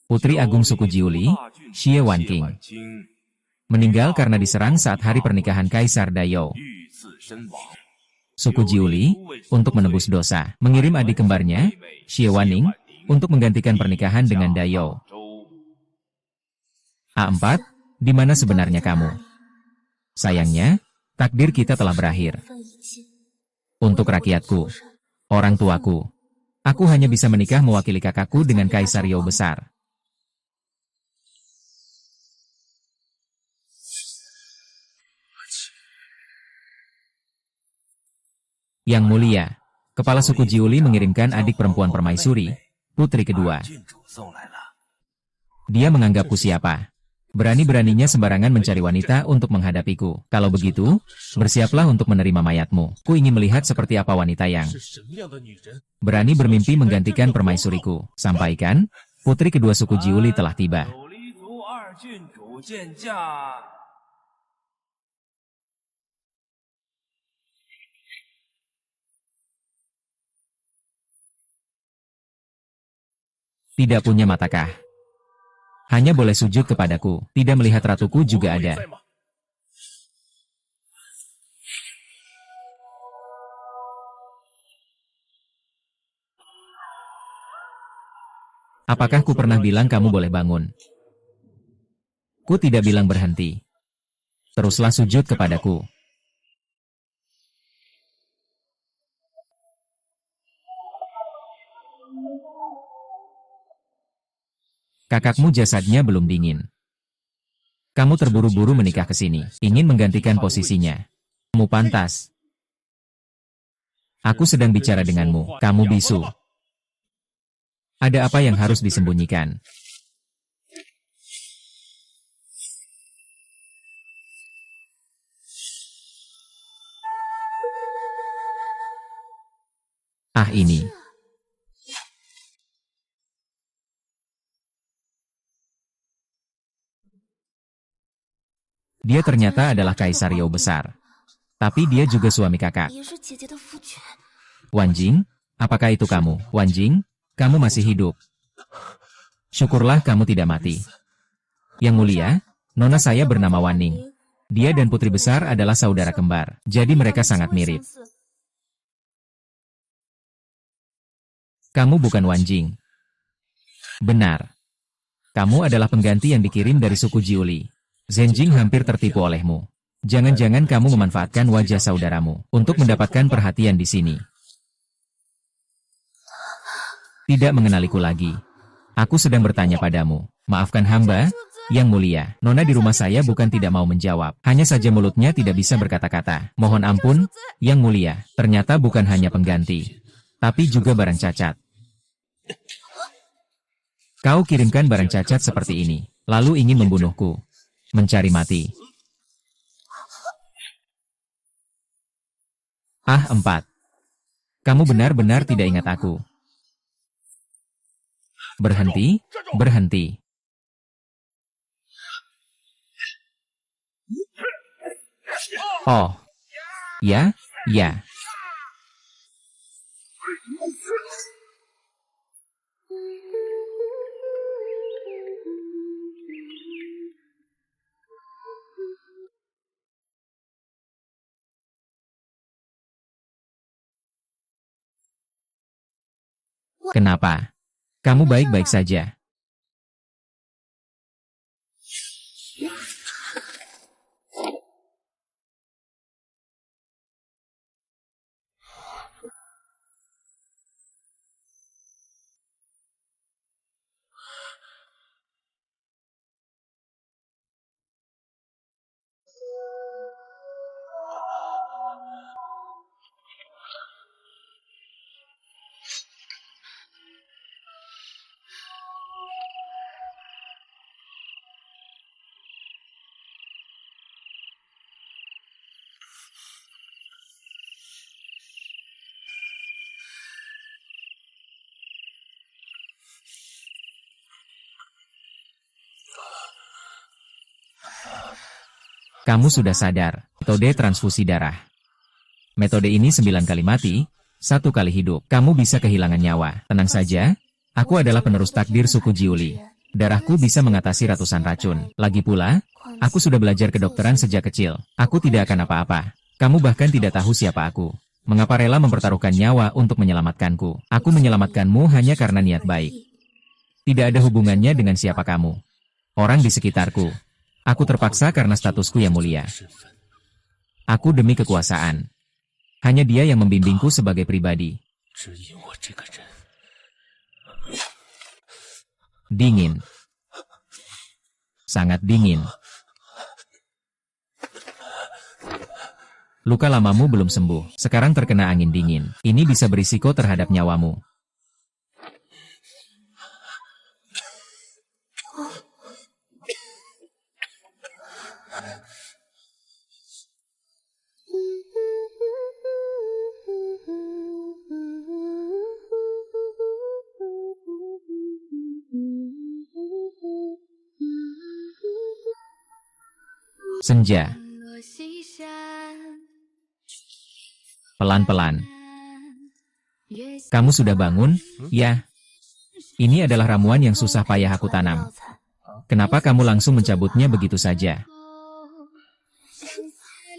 Putri Agung suku Jiuli, Xie Wanqing, meninggal karena diserang saat hari pernikahan Kaisar Dayou. Suku Jiuli, untuk menebus dosa, mengirim adik kembarnya, Xie Wanning, untuk menggantikan pernikahan dengan Dayou. A4, di mana sebenarnya kamu? Sayangnya, takdir kita telah berakhir. Untuk rakyatku, orang tuaku, aku hanya bisa menikah mewakili kakakku dengan Kaisar You besar. Yang mulia, kepala suku Jiuli mengirimkan adik perempuan permaisuri, putri kedua. Dia menganggapku siapa? Berani-beraninya sembarangan mencari wanita untuk menghadapiku. Kalau begitu, bersiaplah untuk menerima mayatmu. Ku ingin melihat seperti apa wanita yang berani bermimpi menggantikan permaisuriku. Sampaikan, putri kedua suku Jiuli telah tiba. Tidak punya matakah? Hanya boleh sujud kepadaku, tidak melihat ratuku juga ada. Apakah ku pernah bilang kamu boleh bangun? Ku tidak bilang berhenti. Teruslah sujud kepadaku. Kakakmu jasadnya belum dingin. Kamu terburu-buru menikah ke sini, ingin menggantikan posisinya. Kamu pantas. Aku sedang bicara denganmu, kamu bisu. Ada apa yang harus disembunyikan? Ah ini. Dia ternyata adalah Kaisar You besar. Tapi dia juga suami kakak. Wanjing, apakah itu kamu? Wanjing, kamu masih hidup. Syukurlah kamu tidak mati. Yang mulia, nona saya bernama Wanning. Dia dan putri besar adalah saudara kembar. Jadi mereka sangat mirip. Kamu bukan Wanjing. Benar. Kamu adalah pengganti yang dikirim dari suku Jiuli. Zhenjing hampir tertipu olehmu. Jangan-jangan kamu memanfaatkan wajah saudaramu untuk mendapatkan perhatian di sini. Tidak mengenaliku lagi. Aku sedang bertanya padamu. Maafkan hamba, yang mulia. Nona di rumah saya bukan tidak mau menjawab. Hanya saja mulutnya tidak bisa berkata-kata. Mohon ampun, yang mulia. Ternyata bukan hanya pengganti, tapi juga barang cacat. Kau kirimkan barang cacat seperti ini, lalu ingin membunuhku. Mencari mati. Ah, 4. Kamu benar-benar tidak ingat aku. Berhenti, berhenti. Oh. Ya, ya. Kenapa? Kamu baik-baik saja. Kamu sudah sadar, metode transfusi darah. Metode ini 9 kali mati, 1 kali hidup. Kamu bisa kehilangan nyawa. Tenang saja, aku adalah penerus takdir suku Jiuli. Darahku bisa mengatasi ratusan racun. Lagi pula, aku sudah belajar kedokteran sejak kecil. Aku tidak akan apa-apa. Kamu bahkan tidak tahu siapa aku. Mengapa rela mempertaruhkan nyawa untuk menyelamatkanku? Aku menyelamatkanmu hanya karena niat baik. Tidak ada hubungannya dengan siapa kamu. Orang di sekitarku. Aku terpaksa karena statusku yang mulia. Aku demi kekuasaan. Hanya dia yang membimbingku sebagai pribadi. Dingin. Sangat dingin. Luka lamamu belum sembuh. Sekarang terkena angin dingin. Ini bisa berisiko terhadap nyawamu. Senja. Pelan-pelan. Kamu sudah bangun? Ya. Ini adalah ramuan yang susah payah aku tanam. Kenapa kamu langsung mencabutnya begitu saja?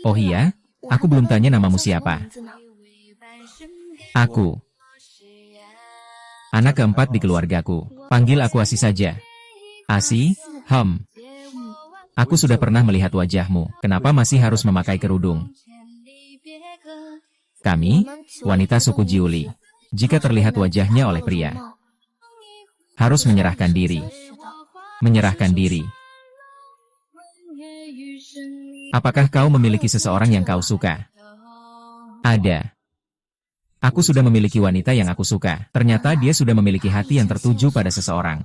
Oh iya? Aku belum tanya namamu siapa. Aku. Anak keempat di keluargaku. Panggil aku Asi saja. Asi, Aku sudah pernah melihat wajahmu. Kenapa masih harus memakai kerudung? Kami, wanita suku Jiuli, jika terlihat wajahnya oleh pria, harus menyerahkan diri. Menyerahkan diri. Apakah kau memiliki seseorang yang kau suka? Ada. Aku sudah memiliki wanita yang aku suka. Ternyata dia sudah memiliki hati yang tertuju pada seseorang.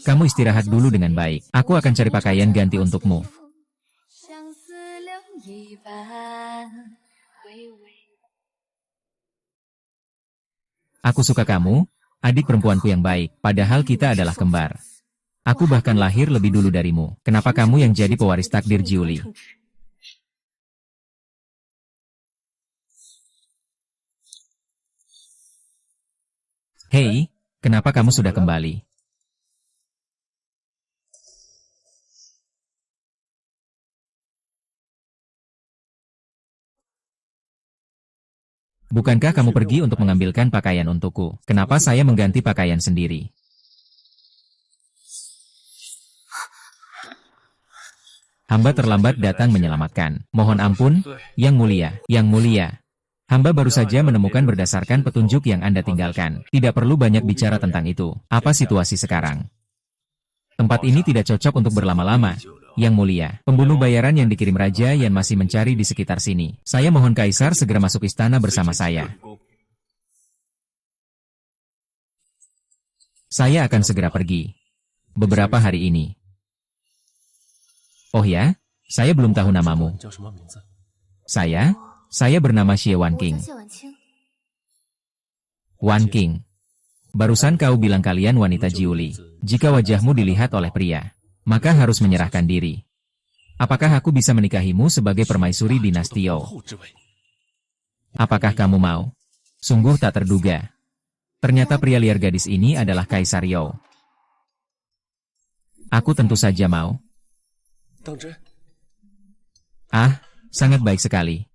Kamu istirahat dulu dengan baik. Aku akan cari pakaian ganti untukmu. Aku suka kamu, adik perempuanku yang baik, padahal kita adalah kembar. Aku bahkan lahir lebih dulu darimu. Kenapa kamu yang jadi pewaris takdir Jiuli? Hei, kenapa kamu sudah kembali? Bukankah kamu pergi untuk mengambilkan pakaian untukku? Kenapa saya mengganti pakaian sendiri? Hamba terlambat datang menyelamatkan. Mohon ampun, Yang Mulia. Yang Mulia. Hamba baru saja menemukan berdasarkan petunjuk yang Anda tinggalkan. Tidak perlu banyak bicara tentang itu. Apa situasi sekarang? Tempat ini tidak cocok untuk berlama-lama. Yang Mulia, pembunuh bayaran yang dikirim Raja Yan masih mencari di sekitar sini. Saya mohon Kaisar segera masuk istana bersama saya. Saya akan segera pergi. Beberapa hari ini. Oh ya, saya belum tahu namamu. Saya bernama Xie Wan King. Wan King. Barusan kau bilang kalian wanita Jiuli. Jika wajahmu dilihat oleh pria, maka harus menyerahkan diri. Apakah aku bisa menikahimu sebagai permaisuri dinasti Youo? Apakah kamu mau? Sungguh tak terduga. Ternyata pria liar gadis ini adalah Kaisar Youo. Aku tentu saja mau. Ah, sangat baik sekali.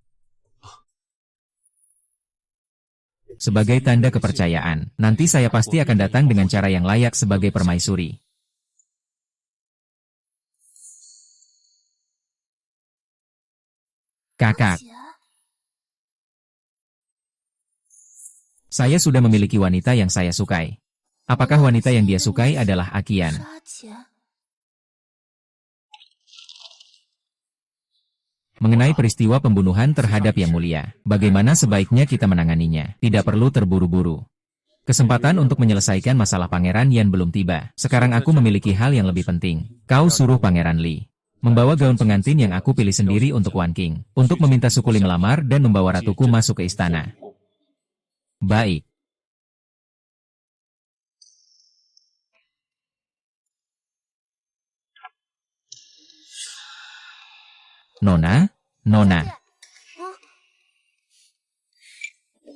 Sebagai tanda kepercayaan, nanti saya pasti akan datang dengan cara yang layak sebagai permaisuri. Kakak. Saya sudah memiliki wanita yang saya sukai. Apakah wanita yang dia sukai adalah Akian? Mengenai peristiwa pembunuhan terhadap Yang Mulia, bagaimana sebaiknya kita menanganinya? Tidak perlu terburu-buru. Kesempatan untuk menyelesaikan masalah Pangeran Yan belum tiba. Sekarang aku memiliki hal yang lebih penting. Kau suruh Pangeran Li membawa gaun pengantin yang aku pilih sendiri untuk Wan King, untuk meminta suku Li melamar dan membawa ratuku masuk ke istana. Baik. Nona.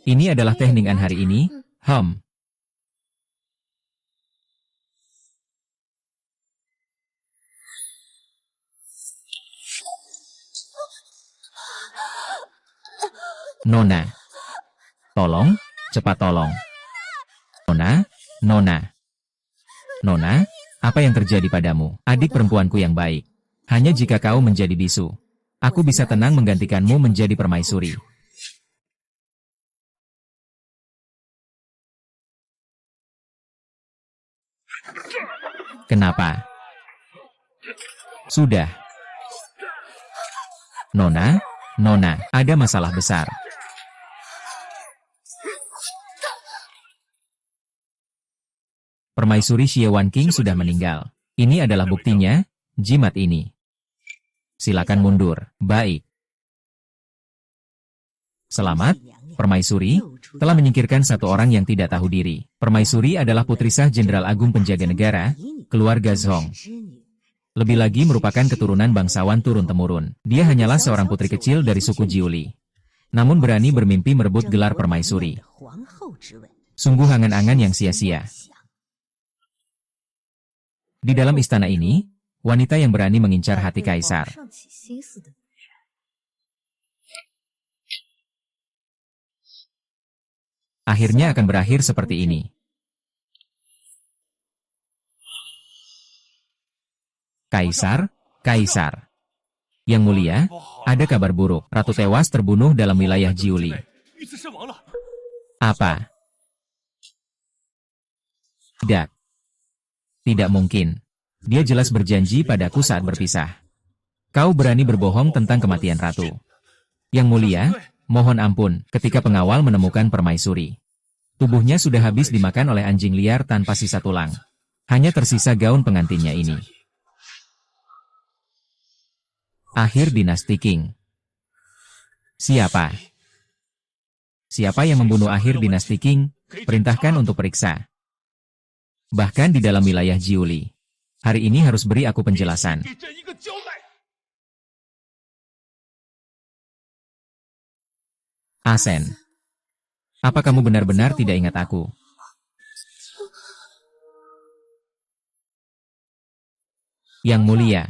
Ini adalah teh Ning An hari ini, Nona. Tolong, cepat tolong. Nona, Nona. Nona, apa yang terjadi padamu? Adik perempuanku yang baik. Hanya jika kau menjadi bisu, aku bisa tenang menggantikanmu menjadi permaisuri. Kenapa? Sudah. Nona, Nona, ada masalah besar. Permaisuri Xie Wan King sudah meninggal. Ini adalah buktinya, jimat ini. Silakan mundur. Baik. Selamat, Permaisuri, telah menyingkirkan satu orang yang tidak tahu diri. Permaisuri adalah putri sah Jenderal Agung Penjaga Negara, keluarga Zhong. Lebih lagi merupakan keturunan bangsawan turun-temurun. Dia hanyalah seorang putri kecil dari suku Jiuli. Namun berani bermimpi merebut gelar Permaisuri. Sungguh angan-angan yang sia-sia. Di dalam istana ini, wanita yang berani mengincar hati kaisar. Akhirnya akan berakhir seperti ini. Kaisar, Kaisar. Yang mulia, ada kabar buruk. Ratu tewas terbunuh dalam wilayah Jiuli. Apa? Tidak. Tidak mungkin. Dia jelas berjanji padaku saat berpisah. Kau berani berbohong tentang kematian ratu. Yang mulia, mohon ampun, ketika pengawal menemukan permaisuri. Tubuhnya sudah habis dimakan oleh anjing liar tanpa sisa tulang. Hanya tersisa gaun pengantinnya ini. Akhir dinasti Qing. Siapa? Siapa yang membunuh akhir dinasti Qing? Perintahkan untuk periksa. Bahkan di dalam wilayah Jiuli. Hari ini harus beri aku penjelasan. Asen. Apa kamu benar-benar tidak ingat aku? Yang mulia.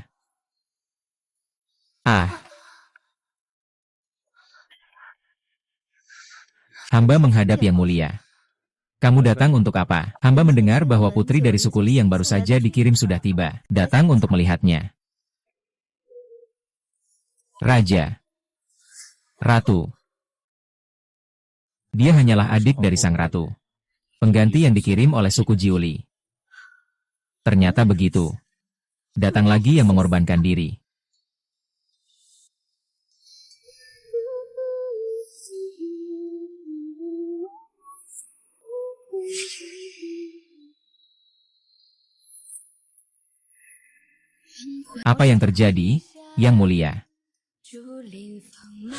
Hamba menghadap yang mulia. Kamu datang untuk apa? Hamba mendengar bahwa putri dari suku Li yang baru saja dikirim sudah tiba. Datang untuk melihatnya. Raja. Ratu. Dia hanyalah adik dari sang ratu. Pengganti yang dikirim oleh suku Jiuli. Ternyata begitu. Datang lagi yang mengorbankan diri. Apa yang terjadi, Yang Mulia?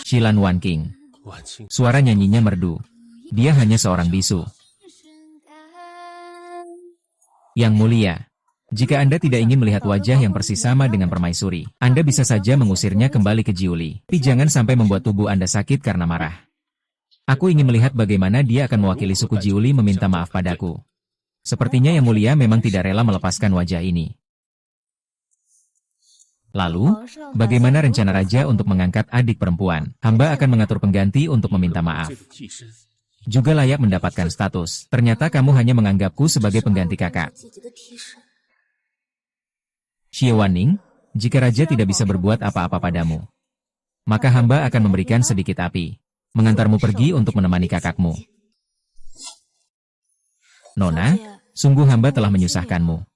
Xilan Wan King. Suara nyanyinya merdu. Dia hanya seorang bisu. Yang Mulia, jika Anda tidak ingin melihat wajah yang persis sama dengan permaisuri, Anda bisa saja mengusirnya kembali ke Jiuli. Tapi jangan sampai membuat tubuh Anda sakit karena marah. Aku ingin melihat bagaimana dia akan mewakili suku Jiuli meminta maaf padaku. Sepertinya Yang Mulia memang tidak rela melepaskan wajah ini. Lalu, bagaimana rencana raja untuk mengangkat adik perempuan? Hamba akan mengatur pengganti untuk meminta maaf. Juga layak mendapatkan status. Ternyata kamu hanya menganggapku sebagai pengganti kakak. Xie Wanning, jika raja tidak bisa berbuat apa-apa padamu, maka hamba akan memberikan sedikit api. Mengantarmu pergi untuk menemani kakakmu. Nona, sungguh hamba telah menyusahkanmu.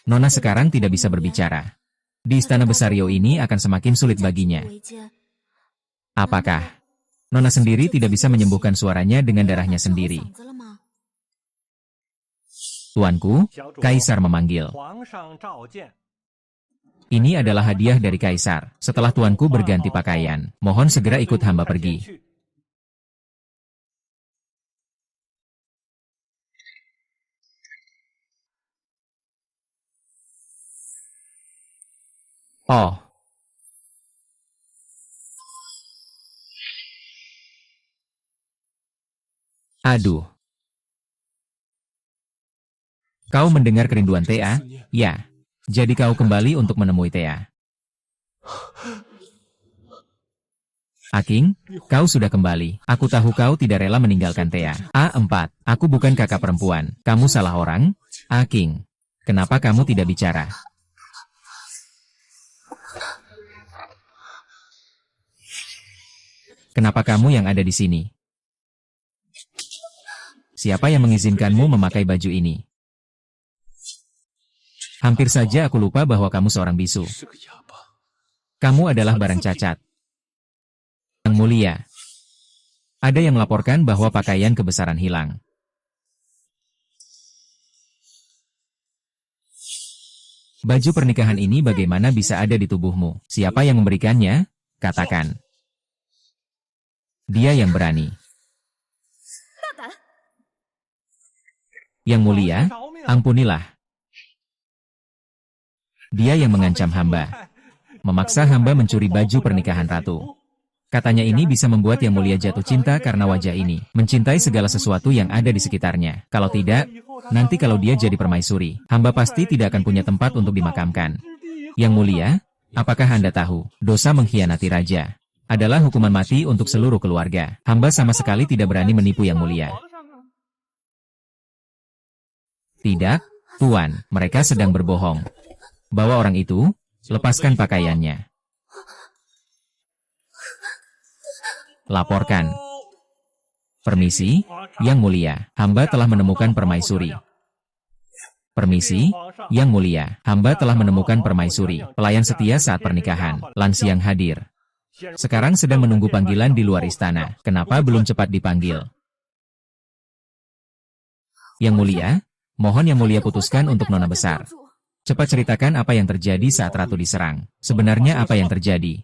Nona sekarang tidak bisa berbicara. Di istana besar Yo ini akan semakin sulit baginya. Apakah Nona sendiri tidak bisa menyembuhkan suaranya dengan darahnya sendiri? Tuanku, Kaisar memanggil. Ini adalah hadiah dari Kaisar. Setelah tuanku berganti pakaian, mohon segera ikut hamba pergi. Oh. Aduh. Kau mendengar kerinduan Thea? Ya. Jadi kau kembali untuk menemui Thea. Aking, kau sudah kembali. Aku tahu kau tidak rela meninggalkan Thea. A4. Aku bukan kakak perempuan. Kamu salah orang? Aking. Kenapa kamu tidak bicara? Kenapa kamu yang ada di sini? Siapa yang mengizinkanmu memakai baju ini? Hampir saja aku lupa bahwa kamu seorang bisu. Kamu adalah barang cacat. Yang mulia. Ada yang melaporkan bahwa pakaian kebesaran hilang. Baju pernikahan ini bagaimana bisa ada di tubuhmu? Siapa yang memberikannya? Katakan. Dia yang berani. Yang mulia, ampunilah. Dia yang mengancam hamba. Memaksa hamba mencuri baju pernikahan ratu. Katanya ini bisa membuat Yang Mulia jatuh cinta karena wajah ini. Mencintai segala sesuatu yang ada di sekitarnya. Kalau tidak, nanti kalau dia jadi permaisuri, hamba pasti tidak akan punya tempat untuk dimakamkan. Yang Mulia, apakah Anda tahu, dosa mengkhianati raja adalah hukuman mati untuk seluruh keluarga. Hamba sama sekali tidak berani menipu Yang Mulia. Tidak, Tuan, mereka sedang berbohong. Bawa orang itu, lepaskan pakaiannya. Laporkan. Permisi, Yang Mulia, hamba telah menemukan permaisuri. Permisi, Yang Mulia, hamba telah menemukan permaisuri, pelayan setia saat pernikahan, Lansiang hadir. Sekarang sedang menunggu panggilan di luar istana. Kenapa belum cepat dipanggil? Yang Mulia, mohon Yang Mulia putuskan untuk Nona Besar. Cepat ceritakan apa yang terjadi saat Ratu diserang. Sebenarnya apa yang terjadi?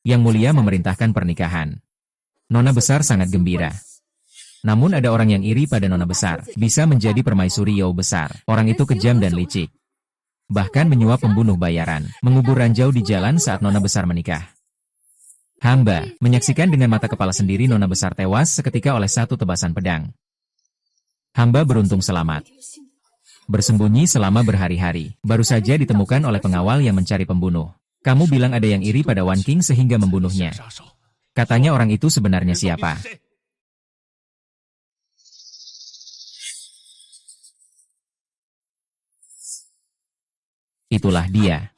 Yang Mulia memerintahkan pernikahan. Nona Besar sangat gembira. Namun ada orang yang iri pada Nona Besar. Bisa menjadi permaisuri Yao Besar. Orang itu kejam dan licik. Bahkan menyuap pembunuh bayaran. Mengubur ranjau di jalan saat Nona Besar menikah. Hamba menyaksikan dengan mata kepala sendiri Nona Besar tewas seketika oleh satu tebasan pedang. Hamba beruntung selamat. Bersembunyi selama berhari-hari. Baru saja ditemukan oleh pengawal yang mencari pembunuh. Kamu bilang ada yang iri pada Wan King sehingga membunuhnya. Katanya orang itu sebenarnya siapa? Itulah dia.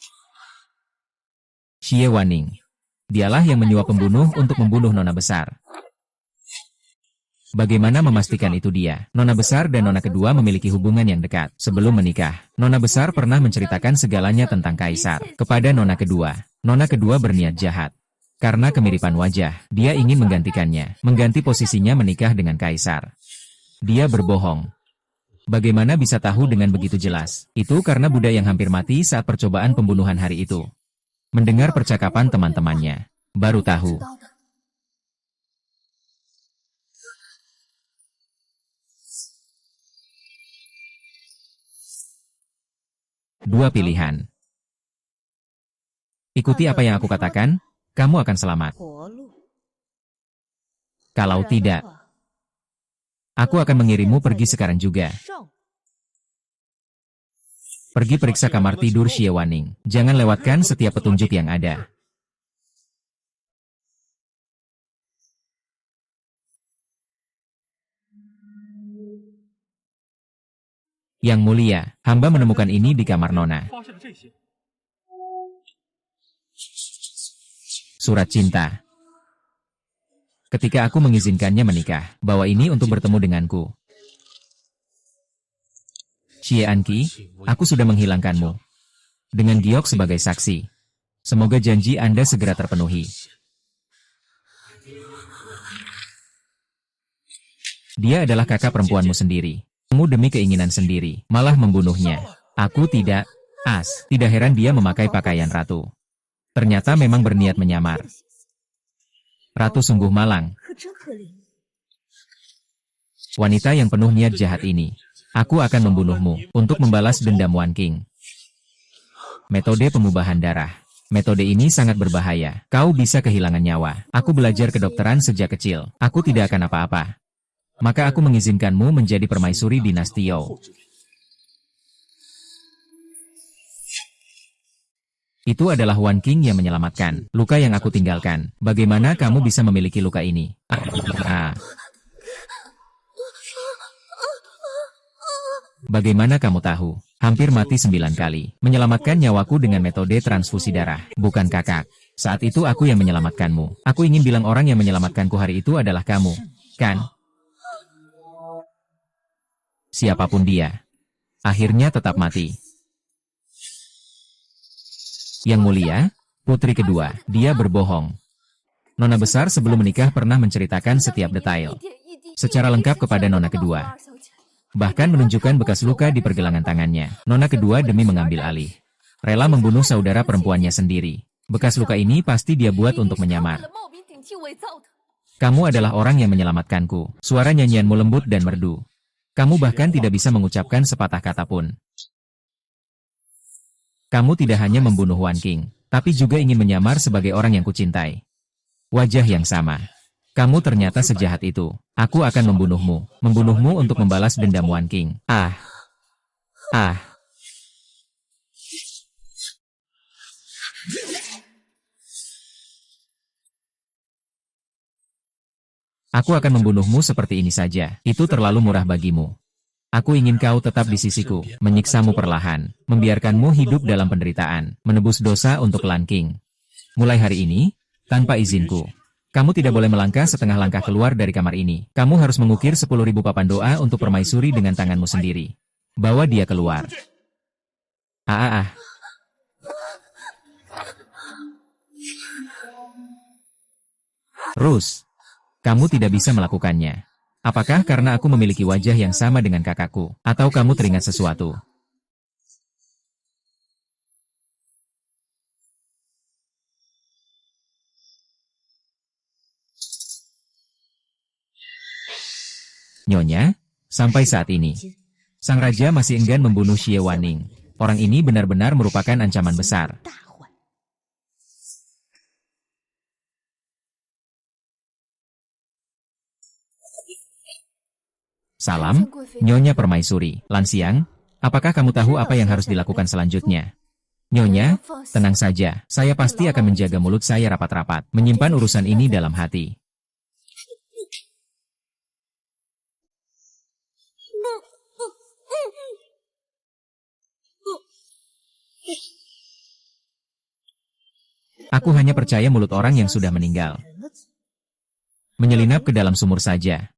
Xie Waning. Dialah yang menyuap pembunuh untuk membunuh Nona Besar. Bagaimana memastikan itu dia? Nona Besar dan Nona kedua memiliki hubungan yang dekat. Sebelum menikah, Nona Besar pernah menceritakan segalanya tentang Kaisar kepada Nona kedua. Nona kedua berniat jahat. Karena kemiripan wajah, dia ingin menggantikannya, mengganti posisinya menikah dengan Kaisar. Dia berbohong. Bagaimana bisa tahu dengan begitu jelas? Itu karena Buddha yang hampir mati saat percobaan pembunuhan hari itu. Mendengar percakapan teman-temannya, baru tahu. Dua pilihan. Ikuti apa yang aku katakan, kamu akan selamat. Kalau tidak, aku akan mengirimmu pergi sekarang juga. Pergi periksa kamar tidur Xie Waning. Jangan lewatkan setiap petunjuk yang ada. Yang Mulia, hamba menemukan ini di kamar Nona. Surat cinta. Ketika aku mengizinkannya menikah, bawa ini untuk bertemu denganku. Xie Anqi, aku sudah menghilangkanmu. Dengan Giok sebagai saksi. Semoga janji Anda segera terpenuhi. Dia adalah kakak perempuanmu sendiri. Kamu demi keinginan sendiri, malah membunuhnya. Aku tidak. Tidak heran dia memakai pakaian ratu. Ternyata memang berniat menyamar. Ratu sungguh malang. Wanita yang penuh niat jahat ini. Aku akan membunuhmu untuk membalas dendam Wan King. Metode pengubahan darah. Metode ini sangat berbahaya. Kau bisa kehilangan nyawa. Aku belajar kedokteran sejak kecil. Aku tidak akan apa-apa. Maka aku mengizinkanmu menjadi permaisuri dinasti Youo. Itu adalah Wan Qing yang menyelamatkan luka yang aku tinggalkan. Bagaimana kamu bisa memiliki luka ini? Bagaimana kamu tahu? Hampir mati 9 kali. Menyelamatkan nyawaku dengan metode transfusi darah. Bukan kakak. Saat itu aku yang menyelamatkanmu. Aku ingin bilang orang yang menyelamatkanku hari itu adalah kamu. Kan? Siapapun dia. Akhirnya tetap mati. Yang mulia, putri kedua, dia berbohong. Nona besar sebelum menikah pernah menceritakan setiap detail. Secara lengkap kepada nona kedua. Bahkan menunjukkan bekas luka di pergelangan tangannya. Nona kedua demi mengambil alih. Rela membunuh saudara perempuannya sendiri. Bekas luka ini pasti dia buat untuk menyamar. Kamu adalah orang yang menyelamatkanku. Suara nyanyianmu lembut dan merdu. Kamu bahkan tidak bisa mengucapkan sepatah kata pun. Kamu tidak hanya membunuh Wan Qing, tapi juga ingin menyamar sebagai orang yang kucintai. Wajah yang sama. Kamu ternyata sejahat itu. Aku akan membunuhmu. Membunuhmu untuk membalas dendam Wan Qing. Aku akan membunuhmu seperti ini saja. Itu terlalu murah bagimu. Aku ingin kau tetap di sisiku, menyiksamu perlahan, membiarkanmu hidup dalam penderitaan, menebus dosa untuk Lan Qing. Mulai hari ini, tanpa izinku, kamu tidak boleh melangkah setengah langkah keluar dari kamar ini. Kamu harus mengukir 10.000 papan doa untuk permaisuri dengan tanganmu sendiri. Bawa dia keluar. Rus, kamu tidak bisa melakukannya. Apakah karena aku memiliki wajah yang sama dengan kakakku, atau kamu teringat sesuatu? Nyonya, sampai saat ini, sang raja masih enggan membunuh Xie Wanning. Orang ini benar-benar merupakan ancaman besar. Salam, Nyonya Permaisuri. Lansiang, apakah kamu tahu apa yang harus dilakukan selanjutnya? Nyonya, tenang saja. Saya pasti akan menjaga mulut saya rapat-rapat. Menyimpan urusan ini dalam hati. Aku hanya percaya mulut orang yang sudah meninggal. Menyelinap ke dalam sumur saja.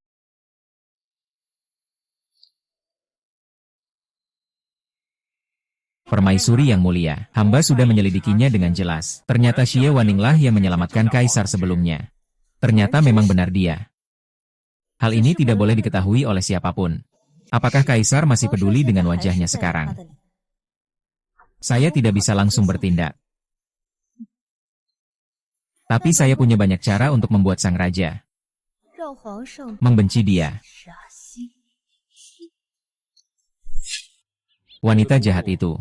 Permaisuri yang mulia, hamba sudah menyelidikinya dengan jelas. Ternyata Xie Waninglah yang menyelamatkan kaisar sebelumnya. Ternyata memang benar dia. Hal ini tidak boleh diketahui oleh siapapun. Apakah kaisar masih peduli dengan wajahnya sekarang? Saya tidak bisa langsung bertindak. Tapi saya punya banyak cara untuk membuat sang raja membenci dia. Wanita jahat itu.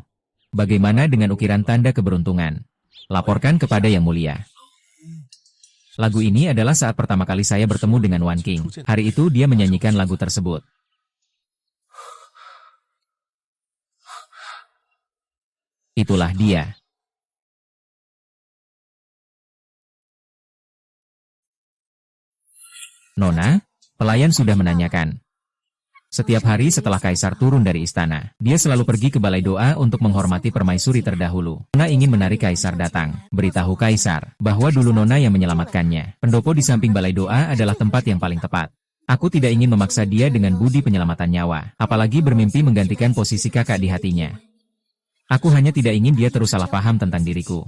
Bagaimana dengan ukiran tanda keberuntungan? Laporkan kepada Yang Mulia. Lagu ini adalah saat pertama kali saya bertemu dengan Wan Qing. Hari itu dia menyanyikan lagu tersebut. Itulah dia. Nona, pelayan sudah menanyakan. Setiap hari setelah kaisar turun dari istana, dia selalu pergi ke balai doa untuk menghormati permaisuri terdahulu. Nona ingin menarik kaisar datang. Beritahu kaisar bahwa dulu Nona yang menyelamatkannya. Pendopo di samping balai doa adalah tempat yang paling tepat. Aku tidak ingin memaksa dia dengan budi penyelamatan nyawa, apalagi bermimpi menggantikan posisi kakak di hatinya. Aku hanya tidak ingin dia terus salah paham tentang diriku.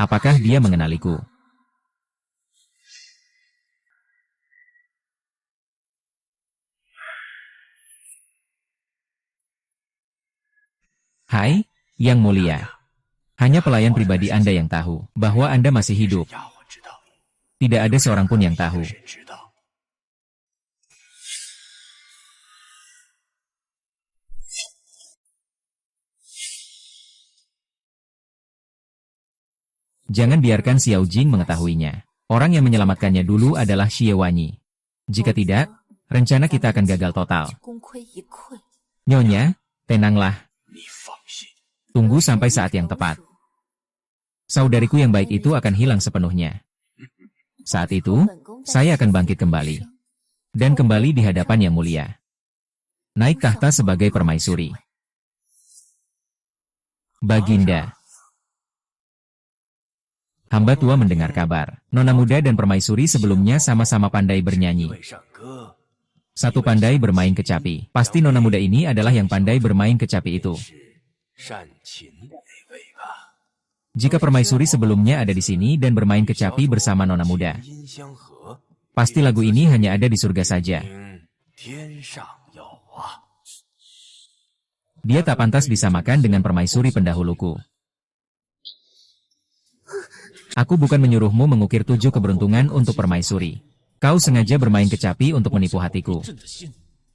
Apakah dia mengenaliku? Hai, Yang Mulia. Hanya pelayan pribadi Anda yang tahu bahwa Anda masih hidup. Tidak ada seorang pun yang tahu. Jangan biarkan Xiao Jing mengetahuinya. Orang yang menyelamatkannya dulu adalah Xie Wanyi. Jika tidak, rencana kita akan gagal total. Nyonya, tenanglah. Tunggu sampai saat yang tepat. Saudariku yang baik itu akan hilang sepenuhnya. Saat itu, saya akan bangkit kembali. Dan kembali di hadapan Yang Mulia. Naik tahta sebagai permaisuri. Baginda. Hamba tua mendengar kabar. Nona muda dan permaisuri sebelumnya sama-sama pandai bernyanyi. Satu pandai bermain kecapi. Pasti nona muda ini adalah yang pandai bermain kecapi itu. Jika permaisuri sebelumnya ada di sini dan bermain kecapi bersama nona muda, pasti lagu ini hanya ada di surga saja. Dia tak pantas disamakan dengan permaisuri pendahuluku. Aku bukan menyuruhmu mengukir 7 keberuntungan untuk permaisuri. Kau sengaja bermain kecapi untuk menipu hatiku.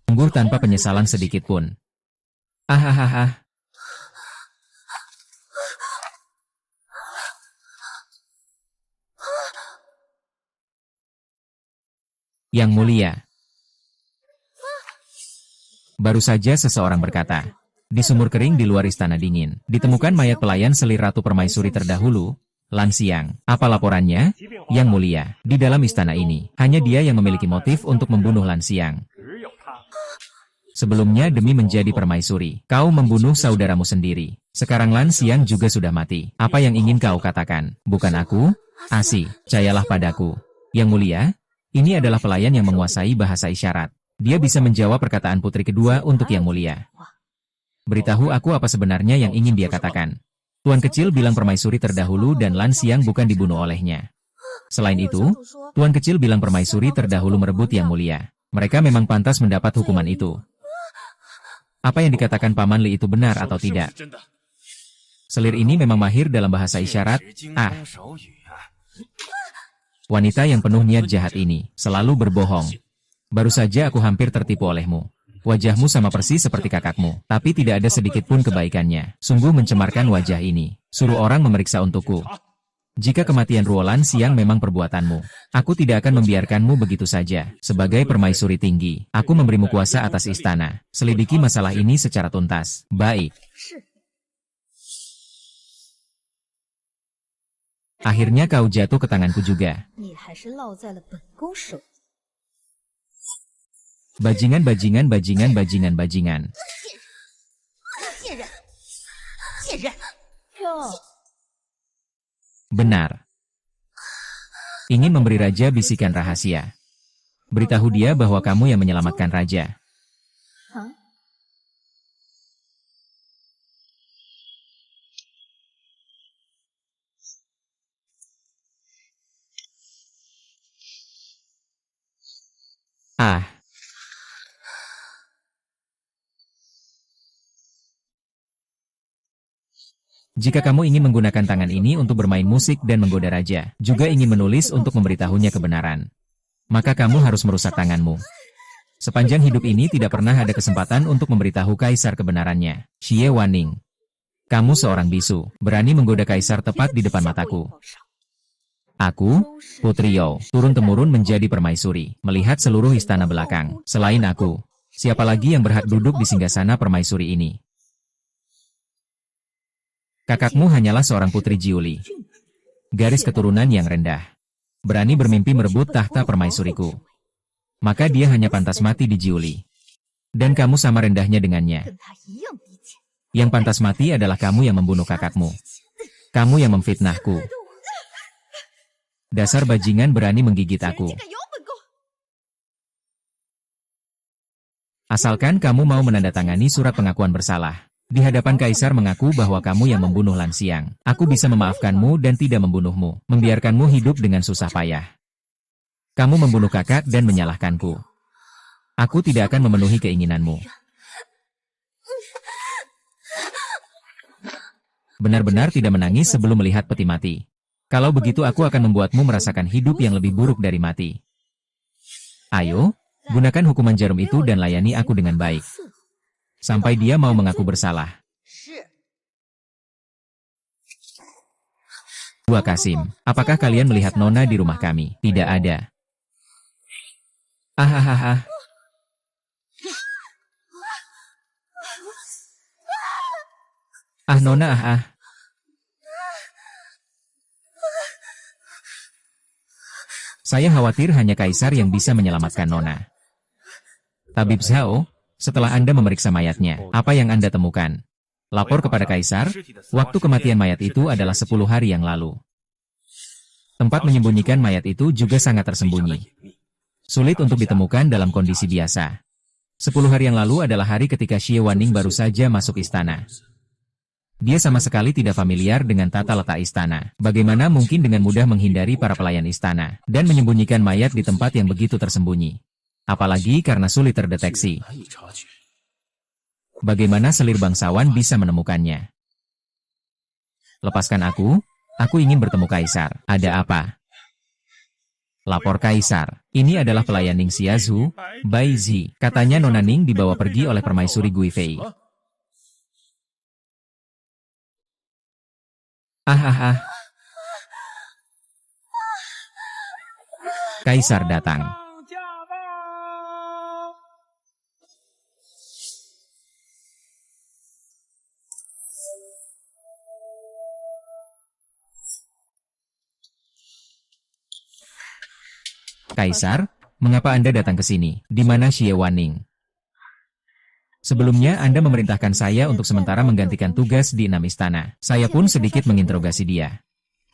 Sungguh tanpa penyesalan sedikit pun. Ah. Yang Mulia. Baru saja seseorang berkata, di sumur kering di luar istana dingin, ditemukan mayat pelayan selir Ratu Permaisuri terdahulu, Lan Xiang. Apa laporannya? Yang Mulia, di dalam istana ini, hanya dia yang memiliki motif untuk membunuh Lan Xiang. Sebelumnya demi menjadi permaisuri, kau membunuh saudaramu sendiri. Sekarang Lan Xiang juga sudah mati. Apa yang ingin kau katakan? Bukan aku? Asi, percayalah padaku. Yang Mulia, ini adalah pelayan yang menguasai bahasa isyarat. Dia bisa menjawab perkataan putri kedua untuk Yang Mulia. Beritahu aku apa sebenarnya yang ingin dia katakan. Tuan kecil bilang permaisuri terdahulu dan Lan Xiang bukan dibunuh olehnya. Selain itu, Tuan kecil bilang permaisuri terdahulu merebut Yang Mulia. Mereka memang pantas mendapat hukuman itu. Apa yang dikatakan Paman Li itu benar atau tidak? Selir ini memang mahir dalam bahasa isyarat. Wanita yang penuh niat jahat ini selalu berbohong. Baru saja aku hampir tertipu olehmu. Wajahmu sama persis seperti kakakmu, tapi tidak ada sedikit pun kebaikannya. Sungguh mencemarkan wajah ini. Suruh orang memeriksa untukku. Jika kematian Ruolan Siang memang perbuatanmu, aku tidak akan membiarkanmu begitu saja. Sebagai permaisuri tinggi, aku memberimu kuasa atas istana. Selidiki masalah ini secara tuntas. Baik. Akhirnya kau jatuh ke tanganku juga. Bajingan. Benar. Ingin memberi raja bisikan rahasia. Beritahu dia bahwa kamu yang menyelamatkan raja. Jika kamu ingin menggunakan tangan ini untuk bermain musik dan menggoda raja, juga ingin menulis untuk memberitahunya kebenaran, maka kamu harus merusak tanganmu. Sepanjang hidup ini tidak pernah ada kesempatan untuk memberitahu kaisar kebenarannya. Xie Wanning, kamu seorang bisu, berani menggoda kaisar tepat di depan mataku. Aku, Putri You, turun-temurun menjadi permaisuri, melihat seluruh istana belakang. Selain aku, siapa lagi yang berhak duduk di singgasana permaisuri ini? Kakakmu hanyalah seorang putri Jiuli. Garis keturunan yang rendah. Berani bermimpi merebut tahta permaisuriku. Maka dia hanya pantas mati di Jiuli. Dan kamu sama rendahnya dengannya. Yang pantas mati adalah kamu yang membunuh kakakmu. Kamu yang memfitnahku. Dasar bajingan berani menggigit aku. Asalkan kamu mau menandatangani surat pengakuan bersalah. Di hadapan kaisar mengaku bahwa kamu yang membunuh Lan Xiang. Aku bisa memaafkanmu dan tidak membunuhmu. Membiarkanmu hidup dengan susah payah. Kamu membunuh kakak dan menyalahkanku. Aku tidak akan memenuhi keinginanmu. Benar-benar tidak menangis sebelum melihat peti mati. Kalau begitu aku akan membuatmu merasakan hidup yang lebih buruk dari mati. Ayo, gunakan hukuman jarum itu dan layani aku dengan baik. Sampai dia mau mengaku bersalah. Dua Kasim, apakah kalian melihat Nona di rumah kami? Tidak ada. Ah. Ah Nona ah. Saya khawatir hanya Kaisar yang bisa menyelamatkan Nona. Tabib Zhao, setelah Anda memeriksa mayatnya, apa yang Anda temukan? Lapor kepada Kaisar, waktu kematian mayat itu adalah 10 hari yang lalu. Tempat menyembunyikan mayat itu juga sangat tersembunyi. Sulit untuk ditemukan dalam kondisi biasa. 10 hari yang lalu adalah hari ketika Xie Wanning baru saja masuk istana. Dia sama sekali tidak familiar dengan tata letak istana. Bagaimana mungkin dengan mudah menghindari para pelayan istana dan menyembunyikan mayat di tempat yang begitu tersembunyi? Apalagi karena sulit terdeteksi. Bagaimana selir bangsawan bisa menemukannya? Lepaskan aku ingin bertemu Kaisar. Ada apa? Lapor Kaisar. Ini adalah pelayan Ning Xiaozu, Bai Zi. Katanya Nona Ning dibawa pergi oleh permaisuri Gui Fei. Ah. Kaisar datang. Kaisar, mengapa Anda datang ke sini? Di mana Xie Wanning? Sebelumnya Anda memerintahkan saya untuk sementara menggantikan tugas di 6 istana. Saya pun sedikit menginterogasi dia.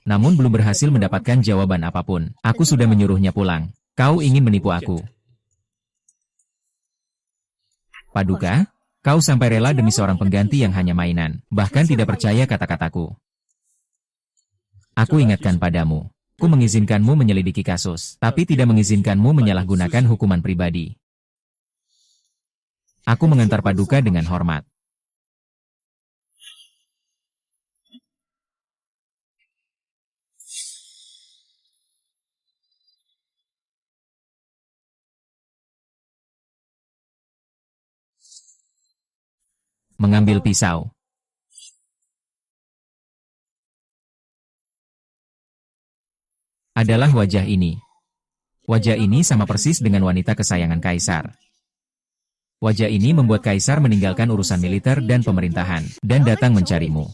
Namun belum berhasil mendapatkan jawaban apapun. Aku sudah menyuruhnya pulang. Kau ingin menipu aku. Paduka, kau sampai rela demi seorang pengganti yang hanya mainan. Bahkan tidak percaya kata-kataku. Aku ingatkan padamu. Aku mengizinkanmu menyelidiki kasus, tapi tidak mengizinkanmu menyalahgunakan hukuman pribadi. Aku mengantar Paduka dengan hormat. Mengambil pisau. Adalah wajah ini. Wajah ini sama persis dengan wanita kesayangan Kaisar. Wajah ini membuat Kaisar meninggalkan urusan militer dan pemerintahan, dan datang mencarimu.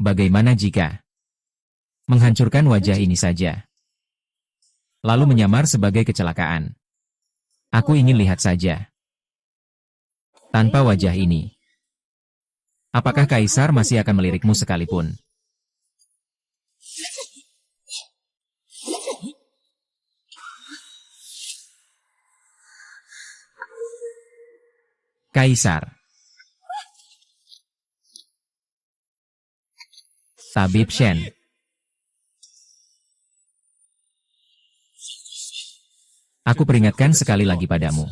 Bagaimana jika menghancurkan wajah ini saja, lalu menyamar sebagai kecelakaan? Aku ingin lihat saja. Tanpa wajah ini, apakah Kaisar masih akan melirikmu sekalipun? Kaisar. Tabib Shen. Aku peringatkan sekali lagi padamu.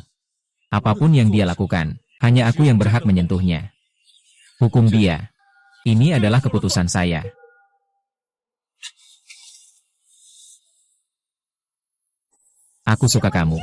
Apapun yang dia lakukan, hanya aku yang berhak menyentuhnya. Hukum dia. Ini adalah keputusan saya. Aku suka kamu.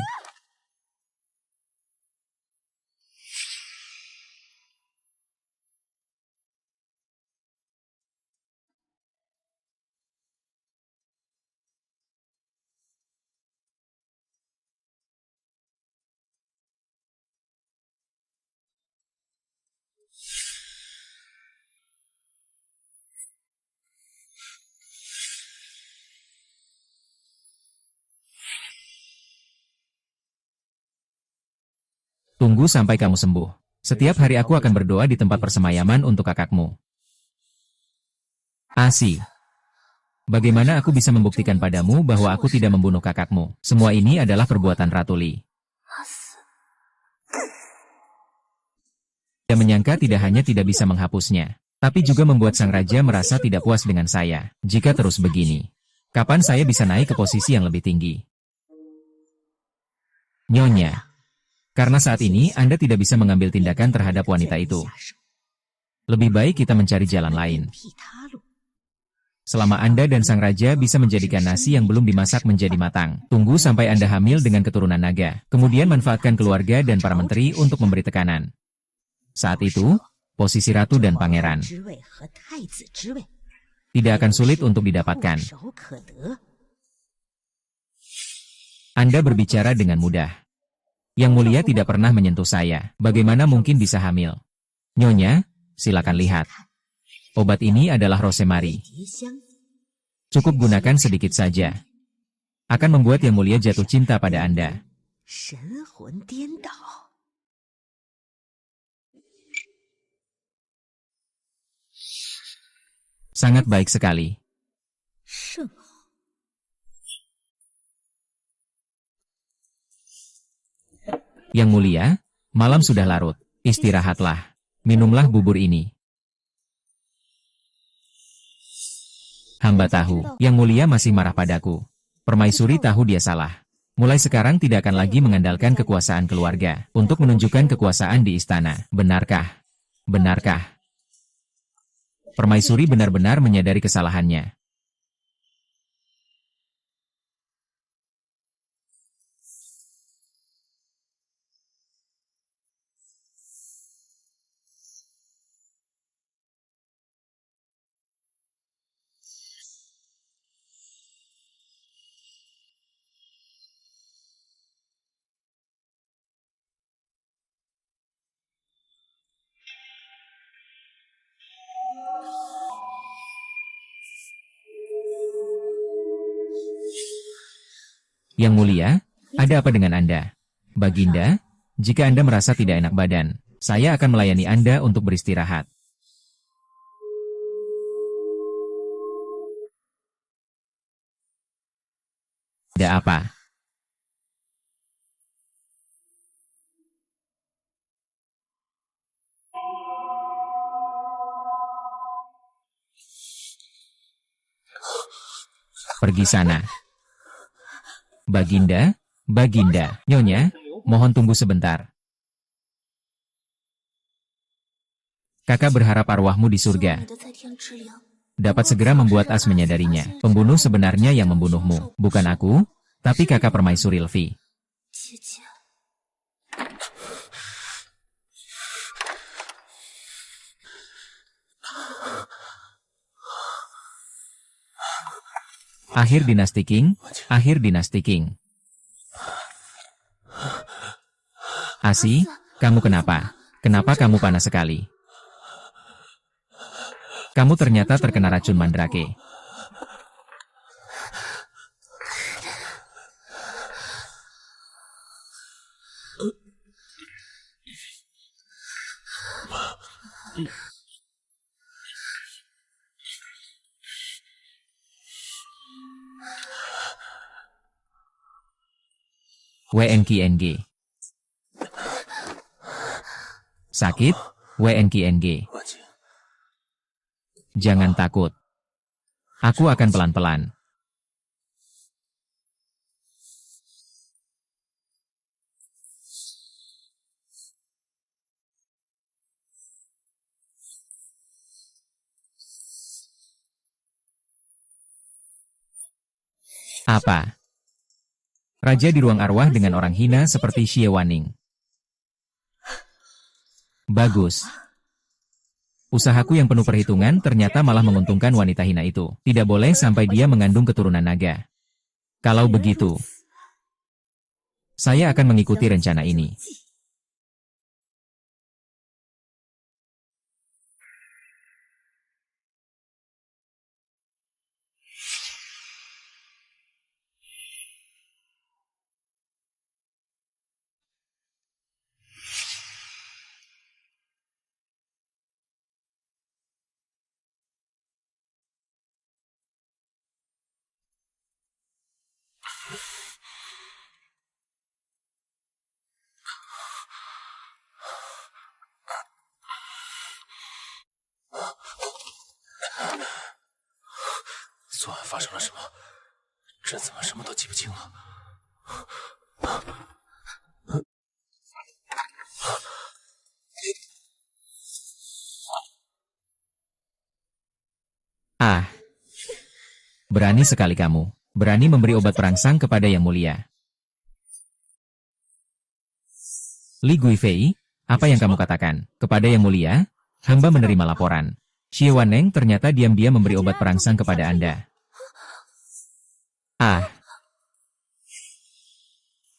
Tunggu sampai kamu sembuh. Setiap hari aku akan berdoa di tempat persemayaman untuk kakakmu. Asi. Bagaimana aku bisa membuktikan padamu bahwa aku tidak membunuh kakakmu? Semua ini adalah perbuatan Ratu Li. Dia menyangka tidak hanya tidak bisa menghapusnya, tapi juga membuat sang raja merasa tidak puas dengan saya. Jika terus begini, kapan saya bisa naik ke posisi yang lebih tinggi? Nyonya. Karena saat ini Anda tidak bisa mengambil tindakan terhadap wanita itu. Lebih baik kita mencari jalan lain. Selama Anda dan sang raja bisa menjadikan nasi yang belum dimasak menjadi matang, tunggu sampai Anda hamil dengan keturunan naga. Kemudian manfaatkan keluarga dan para menteri untuk memberi tekanan. Saat itu, posisi ratu dan pangeran. Tidak akan sulit untuk didapatkan. Anda berbicara dengan mudah. Yang mulia tidak pernah menyentuh saya. Bagaimana mungkin bisa hamil? Nyonya, silakan lihat. Obat ini adalah rosemary. Cukup gunakan sedikit saja. Akan membuat yang mulia jatuh cinta pada Anda. Sangat baik sekali. Yang mulia, malam sudah larut. Istirahatlah. Minumlah bubur ini. Hamba tahu, Yang Mulia masih marah padaku. Permaisuri tahu dia salah. Mulai sekarang tidak akan lagi mengandalkan kekuasaan keluarga untuk menunjukkan kekuasaan di istana. Benarkah? Benarkah? Permaisuri benar-benar menyadari kesalahannya. Yang Mulia, ada apa dengan Anda? Baginda, jika Anda merasa tidak enak badan, saya akan melayani Anda untuk beristirahat. Ada apa? Pergi sana. Baginda, Baginda, Nyonya, mohon tunggu sebentar. Kakak berharap arwahmu di surga dapat segera membuat As menyadarinya. Pembunuh sebenarnya yang membunuhmu, bukan aku, tapi kakak permaisuri Lvi. Akhir dinasti Qing, akhir dinasti Qing. Asi, kamu kenapa? Kenapa kamu panas sekali? Kamu ternyata terkena racun mandrake. WNKNG. Sakit? WNKNG. Jangan takut. Aku akan pelan-pelan. Apa? Raja di ruang arwah dengan orang hina seperti Xie Waning. Bagus. Usahaku yang penuh perhitungan ternyata malah menguntungkan wanita hina itu. Tidak boleh sampai dia mengandung keturunan naga. Kalau begitu, saya akan mengikuti rencana ini. Ah, berani sekali kamu. Berani memberi obat perangsang kepada Yang Mulia. Li Guifei, apa yang kamu katakan? Kepada Yang Mulia? Hamba menerima laporan. Xie Waneng ternyata diam-diam memberi obat perangsang kepada Anda. Ah.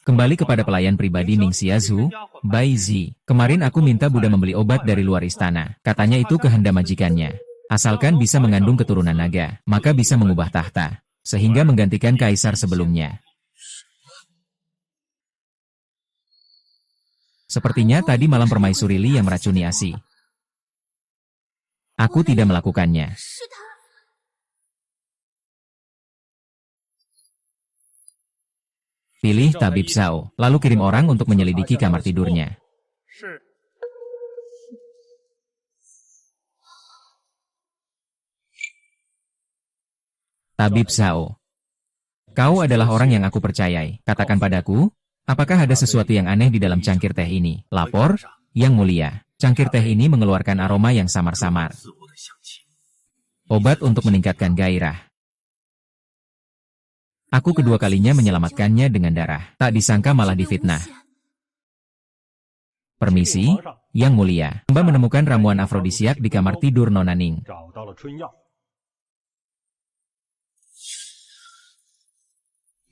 Kembali kepada pelayan pribadi Ning Xiazu, Bai Zi. Kemarin aku minta Buddha membeli obat dari luar istana. Katanya itu kehendak majikannya. Asalkan bisa mengandung keturunan naga, maka bisa mengubah tahta, sehingga menggantikan kaisar sebelumnya. Sepertinya tadi malam permaisuri Li yang meracuni ASI. Aku tidak melakukannya. Pilih tabib Zhao, lalu kirim orang untuk menyelidiki kamar tidurnya. Tabib Zhao, kau adalah orang yang aku percayai. Katakan padaku, apakah ada sesuatu yang aneh di dalam cangkir teh ini? Lapor, Yang Mulia. Cangkir teh ini mengeluarkan aroma yang samar-samar. Obat untuk meningkatkan gairah. Aku kedua kalinya menyelamatkannya dengan darah. Tak disangka malah difitnah. Permisi, Yang Mulia. Hamba menemukan ramuan afrodisiak di kamar tidur Nona Ning.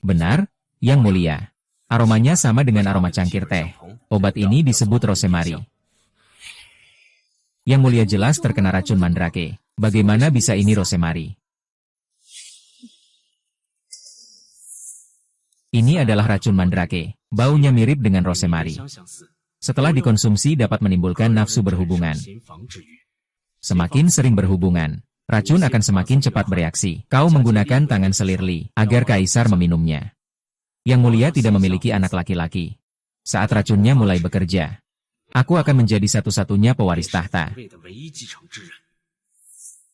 Benar, Yang Mulia. Aromanya sama dengan aroma cangkir teh. Obat ini disebut rosemary. Yang Mulia jelas terkena racun mandrake. Bagaimana bisa ini rosemary? Ini adalah racun mandrake. Baunya mirip dengan rosemary. Setelah dikonsumsi dapat menimbulkan nafsu berhubungan. Semakin sering berhubungan, racun akan semakin cepat bereaksi. Kau menggunakan tangan selir Li agar kaisar meminumnya. Yang Mulia tidak memiliki anak laki-laki. Saat racunnya mulai bekerja, aku akan menjadi satu-satunya pewaris tahta.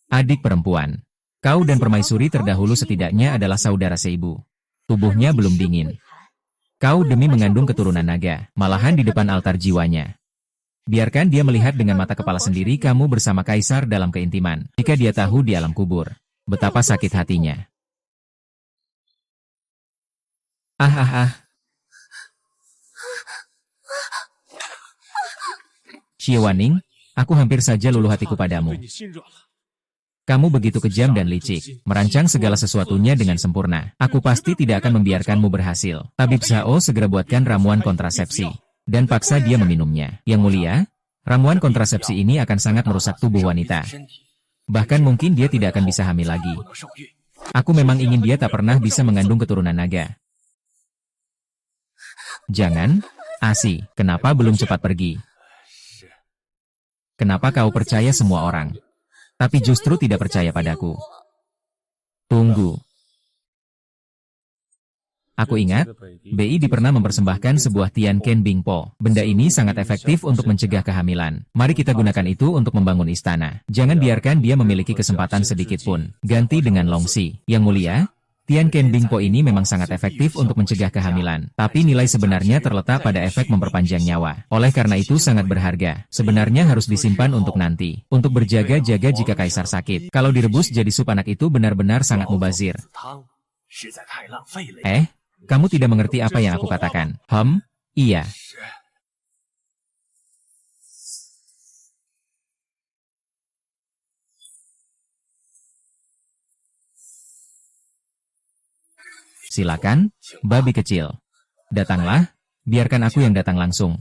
Adik perempuan, kau dan permaisuri terdahulu setidaknya adalah saudara seibu. Tubuhnya belum dingin. Kau demi mengandung keturunan naga, malahan di depan altar jiwanya. Biarkan dia melihat dengan mata kepala sendiri kamu bersama kaisar dalam keintiman. Jika dia tahu di alam kubur, betapa sakit hatinya. Xie Wanning, aku hampir saja luluh hatiku padamu. Kamu begitu kejam dan licik, merancang segala sesuatunya dengan sempurna. Aku pasti tidak akan membiarkanmu berhasil. Tabib Zhao segera buatkan ramuan kontrasepsi, dan paksa dia meminumnya. Yang Mulia, ramuan kontrasepsi ini akan sangat merusak tubuh wanita. Bahkan mungkin dia tidak akan bisa hamil lagi. Aku memang ingin dia tak pernah bisa mengandung keturunan naga. Jangan, ASI, kenapa belum cepat pergi? Kenapa kau percaya semua orang? Tapi justru tidak percaya padaku. Tunggu. Aku ingat, BI pernah mempersembahkan sebuah Tian Ken Bing Po. Benda ini sangat efektif untuk mencegah kehamilan. Mari kita gunakan itu untuk membangun istana. Jangan biarkan dia memiliki kesempatan sedikit pun. Ganti dengan Longxi. Yang Mulia, Tian Ken Bing Po ini memang sangat efektif untuk mencegah kehamilan. Tapi nilai sebenarnya terletak pada efek memperpanjang nyawa. Oleh karena itu sangat berharga. Sebenarnya harus disimpan untuk nanti. Untuk berjaga-jaga jika kaisar sakit. Kalau direbus jadi sup anak itu benar-benar sangat mubazir. Kamu tidak mengerti apa yang aku katakan. Iya. Silakan, babi kecil. Datanglah, biarkan aku yang datang langsung.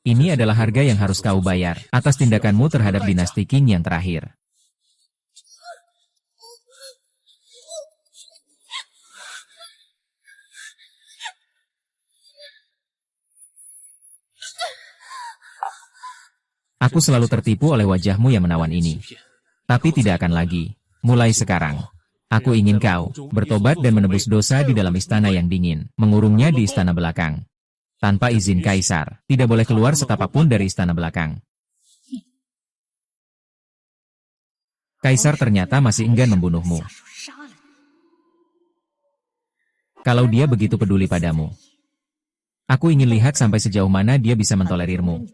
Ini adalah harga yang harus kau bayar atas tindakanmu terhadap dinasti Qing yang terakhir. Aku selalu tertipu oleh wajahmu yang menawan ini. Tapi tidak akan lagi. Mulai sekarang, aku ingin kau bertobat dan menebus dosa di dalam istana yang dingin, mengurungnya di istana belakang. Tanpa izin kaisar, tidak boleh keluar setapak pun dari istana belakang. Kaisar ternyata masih enggan membunuhmu. Kalau dia begitu peduli padamu, aku ingin lihat sampai sejauh mana dia bisa mentolerirmu.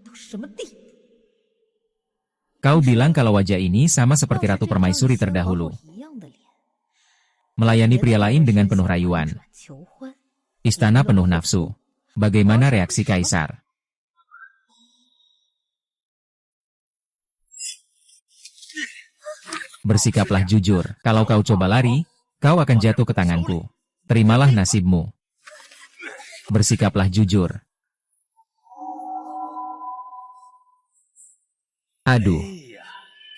Kau bilang kalau wajah ini sama seperti Ratu Permaisuri terdahulu. Melayani pria lain dengan penuh rayuan. Istana penuh nafsu. Bagaimana reaksi kaisar? Bersikaplah jujur. Kalau kau coba lari, kau akan jatuh ke tanganku. Terimalah nasibmu. Bersikaplah jujur. Aduh,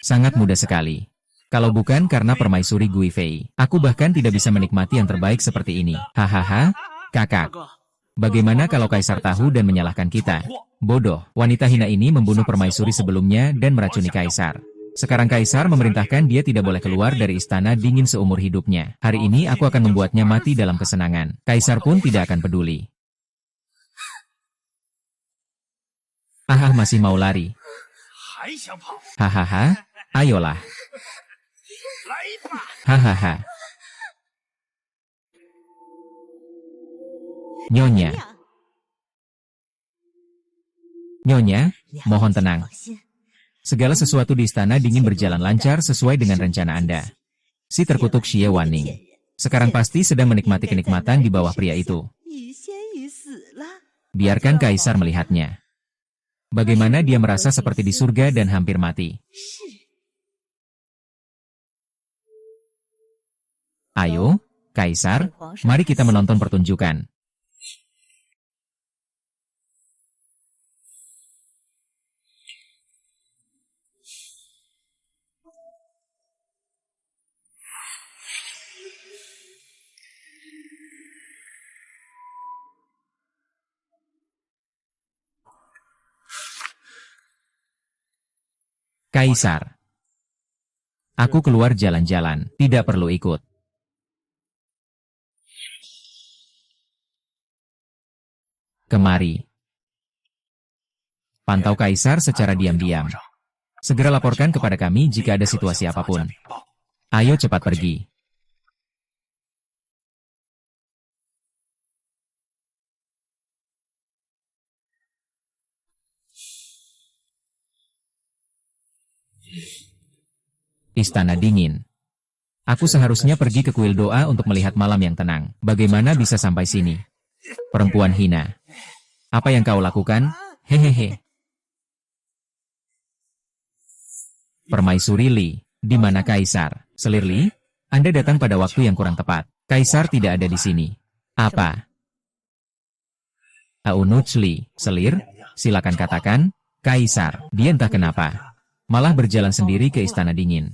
sangat mudah sekali. Kalau bukan karena permaisuri Gui Fei, aku bahkan tidak bisa menikmati yang terbaik seperti ini. Hahaha, kakak. Bagaimana kalau kaisar tahu dan menyalahkan kita? Bodoh, wanita hina ini membunuh permaisuri sebelumnya dan meracuni kaisar. Sekarang kaisar memerintahkan dia tidak boleh keluar dari istana dingin seumur hidupnya. Hari ini aku akan membuatnya mati dalam kesenangan. Kaisar pun tidak akan peduli. Ahah, masih mau lari. Hahaha, ayolah. Hahaha. Nyonya. Nyonya, mohon tenang. Segala sesuatu di istana dingin berjalan lancar sesuai dengan rencana Anda. Si terkutuk Xie Wanning sekarang pasti sedang menikmati kenikmatan di bawah pria itu. Biarkan kaisar melihatnya. Bagaimana dia merasa seperti di surga dan hampir mati. Ayo, kaisar, mari kita menonton pertunjukan. Kaisar. Aku keluar jalan-jalan, tidak perlu ikut. Kemari. Pantau kaisar secara diam-diam. Segera laporkan kepada kami jika ada situasi apapun. Ayo cepat pergi. Istana dingin. Aku seharusnya pergi ke kuil doa untuk melihat malam yang tenang. Bagaimana bisa sampai sini? Perempuan hina. Apa yang kau lakukan? Hehehe. Permaisuri Li, di mana kaisar? Selir Li, Anda datang pada waktu yang kurang tepat. Kaisar tidak ada di sini. Apa? Aunuch Li, Selir, silakan katakan. Kaisar, dia entah kenapa malah berjalan sendiri ke istana dingin.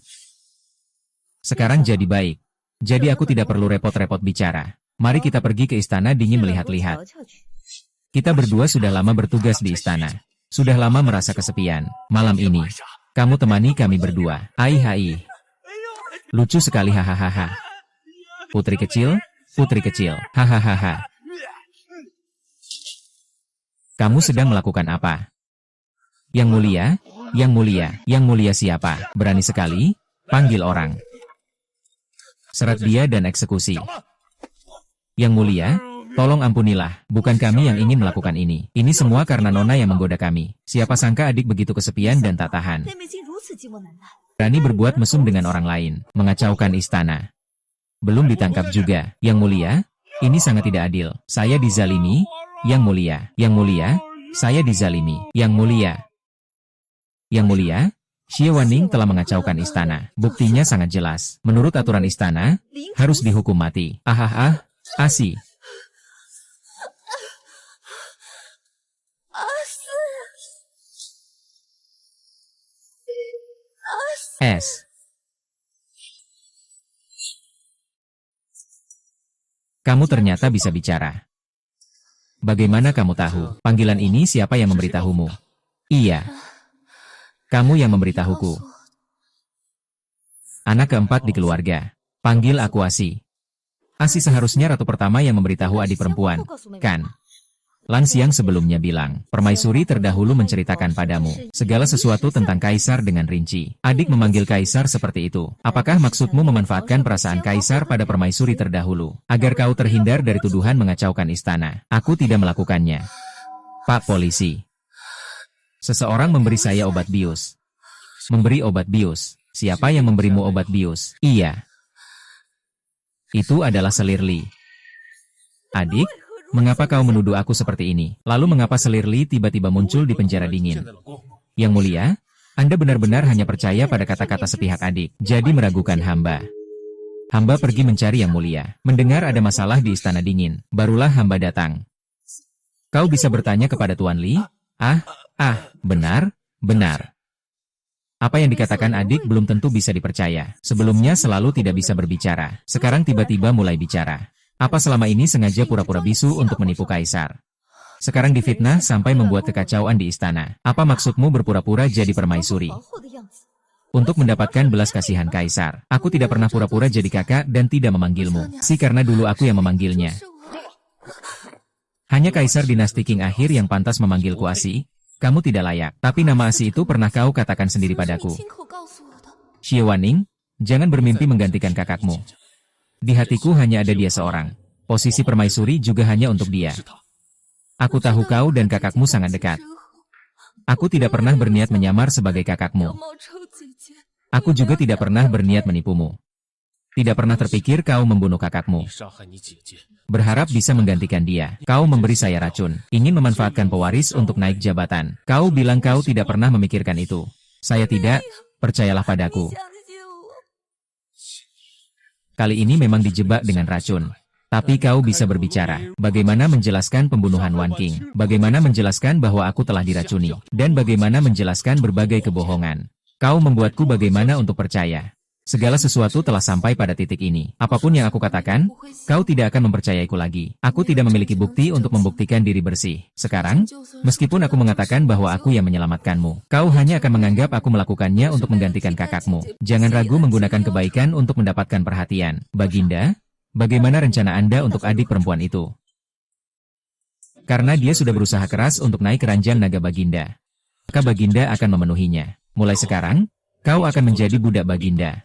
Sekarang jadi baik. Jadi aku tidak perlu repot-repot bicara. Mari kita pergi ke istana dingin melihat-lihat. Kita berdua sudah lama bertugas di istana. Sudah lama merasa kesepian. Malam ini, kamu temani kami berdua. Hai. Lucu sekali, hahaha. Putri kecil, hahaha. Kamu sedang melakukan apa? Yang mulia siapa? Berani sekali, panggil orang. Serat dia dan eksekusi. Yang mulia, tolong ampunilah, bukan kami yang ingin melakukan ini. Ini semua karena Nona yang menggoda kami. Siapa sangka adik begitu kesepian dan tak tahan. Berani berbuat mesum dengan orang lain, mengacaukan istana. Belum ditangkap juga. Yang mulia, ini sangat tidak adil. Saya dizalimi, yang mulia, saya dizalimi, yang mulia. Xie Wanning telah mengacaukan istana. Buktinya sangat jelas. Menurut aturan istana, harus dihukum mati. Asi. Kamu ternyata bisa bicara. Bagaimana kamu tahu? Panggilan ini siapa yang memberitahumu? Iya. Kamu yang memberitahuku. Anak keempat di keluarga. Panggil aku Asi. Asi seharusnya ratu pertama yang memberitahu adik perempuan, kan? Lan Xiang sebelumnya bilang, permaisuri terdahulu menceritakan padamu segala sesuatu tentang kaisar dengan rinci. Adik memanggil kaisar seperti itu. Apakah maksudmu memanfaatkan perasaan kaisar pada permaisuri terdahulu, agar kau terhindar dari tuduhan mengacaukan istana? Aku tidak melakukannya. Pak Polisi. Seseorang memberi saya obat bius. Memberi obat bius. Siapa yang memberimu obat bius? Iya. Itu adalah Selir Li. Adik, Mengapa kau menuduh aku seperti ini? Lalu mengapa selir Li tiba-tiba muncul di penjara dingin? Yang mulia, Anda benar-benar hanya percaya pada kata-kata sepihak adik, jadi meragukan hamba. Hamba pergi mencari yang mulia. Mendengar ada masalah di istana dingin, barulah hamba datang. Kau bisa bertanya kepada Tuan Li? Benar, benar. Apa yang dikatakan adik belum tentu bisa dipercaya. Sebelumnya selalu tidak bisa berbicara. Sekarang tiba-tiba mulai bicara. Apa selama ini sengaja pura-pura bisu untuk menipu kaisar? Sekarang difitnah sampai membuat kekacauan di istana. Apa maksudmu berpura-pura jadi permaisuri? Untuk mendapatkan belas kasihan kaisar. Aku tidak pernah pura-pura jadi kakak dan tidak memanggilmu. Karena dulu aku yang memanggilnya. Hanya kaisar dinasti Qing akhir yang pantas memanggilku Asi. Kamu tidak layak. Tapi nama Asi itu pernah kau katakan sendiri padaku. Xie Wanning, jangan bermimpi menggantikan kakakmu. Di hatiku hanya ada dia seorang. Posisi permaisuri juga hanya untuk dia. Aku tahu kau dan kakakmu sangat dekat. Aku tidak pernah berniat menyamar sebagai kakakmu. Aku juga tidak pernah berniat menipumu. Tidak pernah terpikir kau membunuh kakakmu. Berharap bisa menggantikan dia. Kau memberi saya racun. Ingin memanfaatkan pewaris untuk naik jabatan. Kau bilang kau tidak pernah memikirkan itu. Saya tidak, percayalah padaku. Kali ini memang dijebak dengan racun. Tapi kau bisa berbicara. Bagaimana menjelaskan pembunuhan Wan Qing? Bagaimana menjelaskan bahwa aku telah diracuni? Dan bagaimana menjelaskan berbagai kebohongan? Kau membuatku bagaimana untuk percaya? Segala sesuatu telah sampai pada titik ini. Apapun yang aku katakan, kau tidak akan mempercayaiku lagi. Aku tidak memiliki bukti untuk membuktikan diri bersih. Sekarang, meskipun aku mengatakan bahwa aku yang menyelamatkanmu, kau hanya akan menganggap aku melakukannya untuk menggantikan kakakmu. Jangan ragu menggunakan kebaikan untuk mendapatkan perhatian. Baginda, bagaimana rencana Anda untuk adik perempuan itu? Karena dia sudah berusaha keras untuk naik ke ranjang naga Baginda, maka Baginda akan memenuhinya. Mulai sekarang, kau akan menjadi budak Baginda.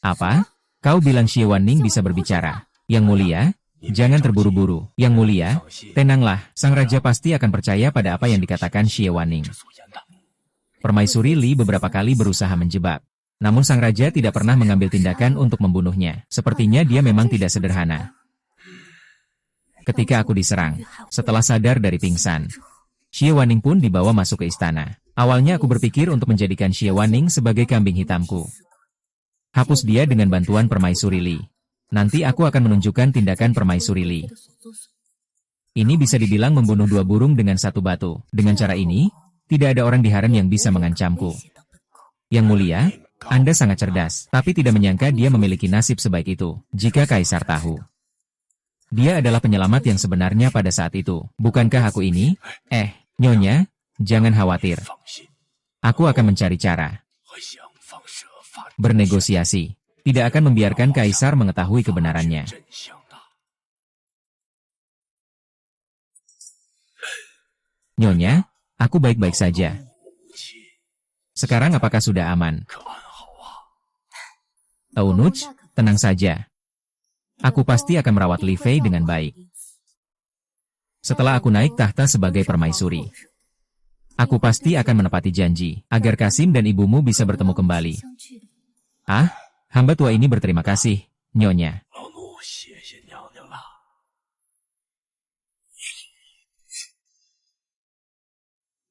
Apa? Kau bilang Xie Wanning bisa berbicara? Yang mulia, jangan terburu-buru. Yang mulia, tenanglah. Sang raja pasti akan percaya pada apa yang dikatakan Xie Wanning. Permaisuri Li beberapa kali berusaha menjebak. Namun sang raja tidak pernah mengambil tindakan untuk membunuhnya. Sepertinya dia memang tidak sederhana. Ketika aku diserang, setelah sadar dari pingsan, Xie Wanning pun dibawa masuk ke istana. Awalnya aku berpikir untuk menjadikan Xie Wanning sebagai kambing hitamku. Hapus dia dengan bantuan permaisuri Li. Nanti aku akan menunjukkan tindakan permaisuri Li. Ini bisa dibilang membunuh dua burung dengan satu batu. Dengan cara ini, tidak ada orang di harem yang bisa mengancamku. Yang mulia, Anda sangat cerdas, tapi tidak menyangka dia memiliki nasib sebaik itu. Jika kaisar tahu, dia adalah penyelamat yang sebenarnya pada saat itu. Bukankah aku ini? Nyonya, jangan khawatir. Aku akan mencari cara. Bernegosiasi. Tidak akan membiarkan kaisar mengetahui kebenarannya. Nyonya, aku baik-baik saja. Sekarang apakah sudah aman? Eunuch, tenang saja. Aku pasti akan merawat Li Fei dengan baik. Setelah aku naik tahta sebagai permaisuri, aku pasti akan menepati janji, agar Kasim dan ibumu bisa bertemu kembali. Hamba tua ini berterima kasih, Nyonya.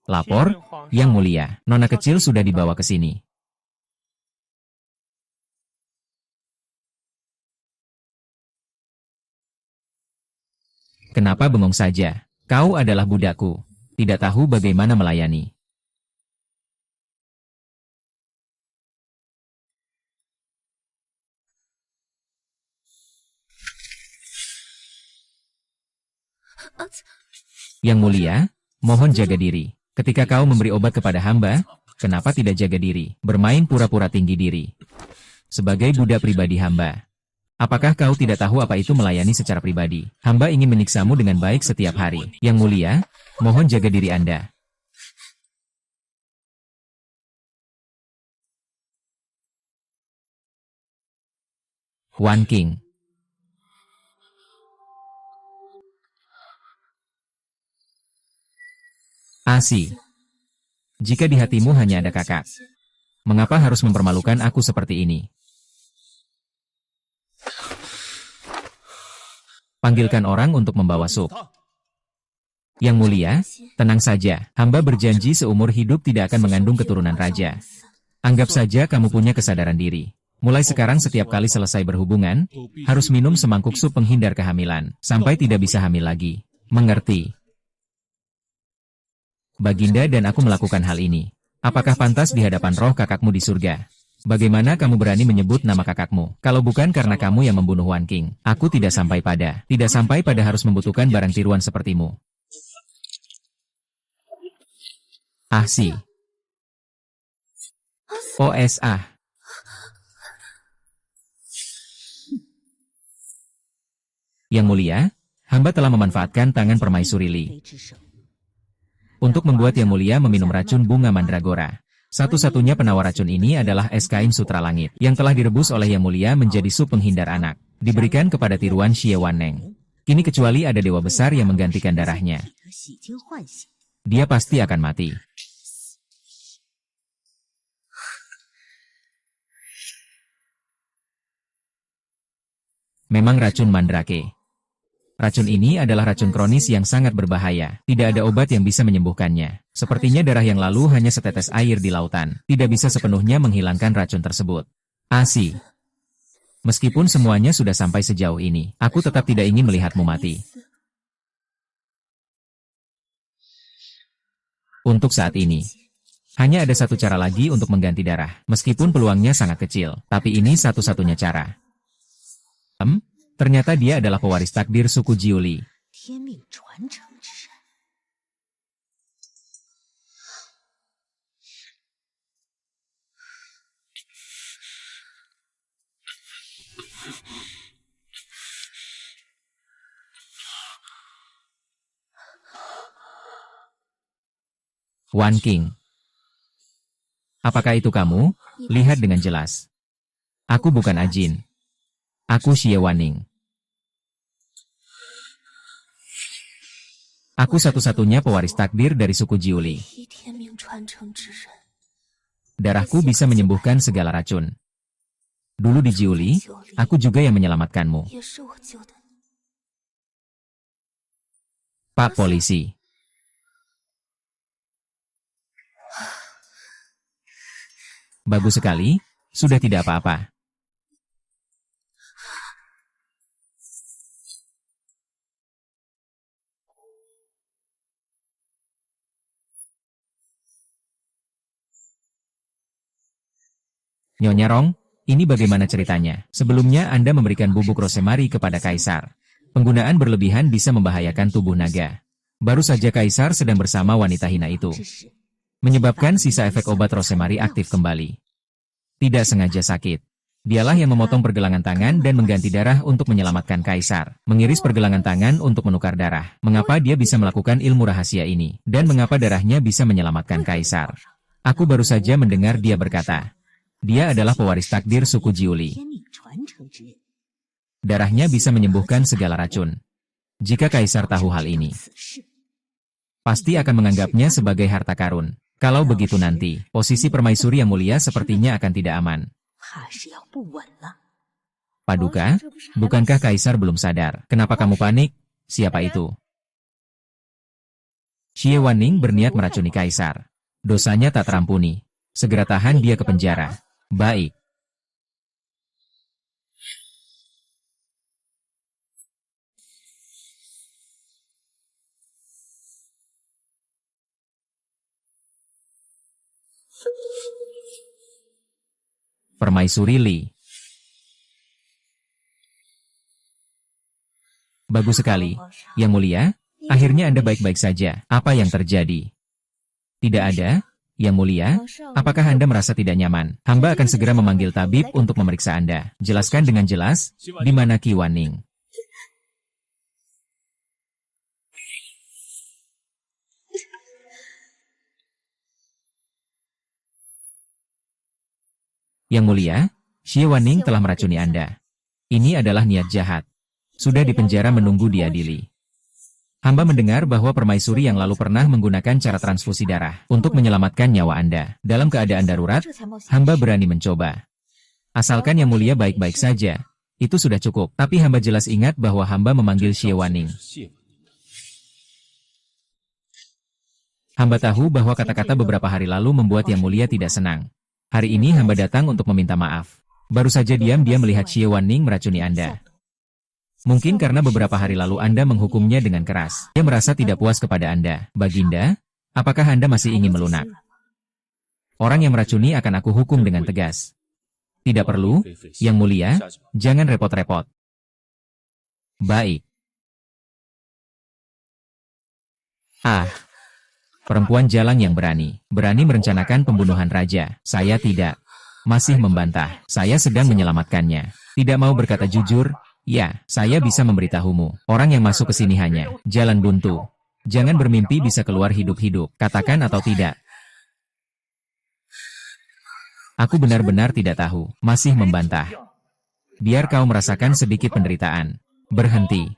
Lapor, Yang Mulia, Nona kecil sudah dibawa ke sini. Kenapa bengong saja? Kau adalah budakku. Tidak tahu bagaimana melayani. Yang Mulia, mohon jaga diri. Ketika kau memberi obat kepada hamba, kenapa tidak jaga diri? Bermain pura-pura tinggi diri. Sebagai budak pribadi hamba. Apakah kau tidak tahu apa itu melayani secara pribadi? Hamba ingin menyiksamu dengan baik setiap hari. Yang Mulia, mohon jaga diri Anda. Wan Qing. Asi. Jika di hatimu hanya ada kakak, mengapa harus mempermalukan aku seperti ini? Panggilkan orang untuk membawa sup. Yang mulia, tenang saja. Hamba berjanji seumur hidup tidak akan mengandung keturunan raja. Anggap saja kamu punya kesadaran diri. Mulai sekarang setiap kali selesai berhubungan, harus minum semangkuk sup penghindar kehamilan, sampai tidak bisa hamil lagi. Mengerti? Baginda dan aku melakukan hal ini. Apakah pantas di hadapan roh kakakmu di surga? Bagaimana kamu berani menyebut nama kakakmu? Kalau bukan karena kamu yang membunuh Wan King, aku tidak sampai pada harus membutuhkan barang tiruan sepertimu. Ahsi. OSA. Yang mulia, hamba telah memanfaatkan tangan permaisuri Li untuk membuat Yang Mulia meminum racun bunga mandragora. Satu-satunya penawar racun ini adalah es kain sutra langit, yang telah direbus oleh Yang Mulia menjadi sup penghindar anak. Diberikan kepada tiruan Xie Waneng. Kini kecuali ada dewa besar yang menggantikan darahnya, dia pasti akan mati. Memang racun mandrake. Racun ini adalah racun kronis yang sangat berbahaya. Tidak ada obat yang bisa menyembuhkannya. Sepertinya darah yang lalu hanya setetes air di lautan. Tidak bisa sepenuhnya menghilangkan racun tersebut. Asi. Meskipun semuanya sudah sampai sejauh ini, aku tetap tidak ingin melihatmu mati. Untuk saat ini, hanya ada satu cara lagi untuk mengganti darah. Meskipun peluangnya sangat kecil, tapi ini satu-satunya cara. Ternyata dia adalah pewaris takdir suku Jiuli. Wan King. Apakah itu kamu? Lihat dengan jelas. Aku bukan Ajin. Aku Xie Wanning. Aku satu-satunya pewaris takdir dari suku Jiuli. Darahku bisa menyembuhkan segala racun. Dulu di Jiuli, aku juga yang menyelamatkanmu. Pak Polisi. Bagus sekali, sudah tidak apa-apa. Nyonya Rong, ini bagaimana ceritanya? Sebelumnya Anda memberikan bubuk rosemary kepada Kaisar. Penggunaan berlebihan bisa membahayakan tubuh naga. Baru saja Kaisar sedang bersama wanita hina itu, menyebabkan sisa efek obat rosemary aktif kembali. Tidak sengaja sakit. Dialah yang memotong pergelangan tangan dan mengganti darah untuk menyelamatkan Kaisar. Mengiris pergelangan tangan untuk menukar darah. Mengapa dia bisa melakukan ilmu rahasia ini? Dan mengapa darahnya bisa menyelamatkan Kaisar? Aku baru saja mendengar dia berkata, dia adalah pewaris takdir suku Jiuli. Darahnya bisa menyembuhkan segala racun. Jika Kaisar tahu hal ini, pasti akan menganggapnya sebagai harta karun. Kalau begitu nanti, posisi permaisuri yang mulia sepertinya akan tidak aman. Paduka, bukankah Kaisar belum sadar? Kenapa kamu panik? Siapa itu? Xie Wanning berniat meracuni Kaisar. Dosanya tak terampuni. Segera tahan dia ke penjara. Baik. Permaisuri Li. Bagus sekali. Yang mulia, akhirnya Anda baik-baik saja. Apa yang terjadi? Tidak ada? Yang mulia, apakah Anda merasa tidak nyaman? Hamba akan segera memanggil tabib untuk memeriksa Anda. Jelaskan dengan jelas, di mana Qi Wanning? Yang mulia, Xie Wanning telah meracuni Anda. Ini adalah niat jahat. Sudah dipenjara menunggu diadili. Hamba mendengar bahwa permaisuri yang lalu pernah menggunakan cara transfusi darah untuk menyelamatkan nyawa Anda. Dalam keadaan darurat, hamba berani mencoba. Asalkan Yang Mulia baik-baik saja, Itu sudah cukup. Tapi hamba jelas ingat bahwa hamba memanggil Xie Waning. Hamba tahu bahwa kata-kata beberapa hari lalu membuat Yang Mulia tidak senang. Hari ini hamba datang untuk meminta maaf. Baru saja diam-diam melihat Xie Waning meracuni Anda. Mungkin karena beberapa hari lalu Anda menghukumnya dengan keras. Dia merasa tidak puas kepada Anda. Baginda, apakah Anda masih ingin melunak? Orang yang meracuni akan aku hukum dengan tegas. Tidak perlu, Yang Mulia, jangan repot-repot. Baik. Perempuan jalang yang berani merencanakan pembunuhan raja. Saya tidak. Masih membantah. Saya sedang menyelamatkannya. Tidak mau berkata jujur? Ya, saya bisa memberitahumu. Orang yang masuk ke sini hanya jalan buntu. Jangan bermimpi bisa keluar hidup-hidup. Katakan atau tidak. Aku benar-benar tidak tahu. Masih membantah. Biar kau merasakan sedikit penderitaan. Berhenti.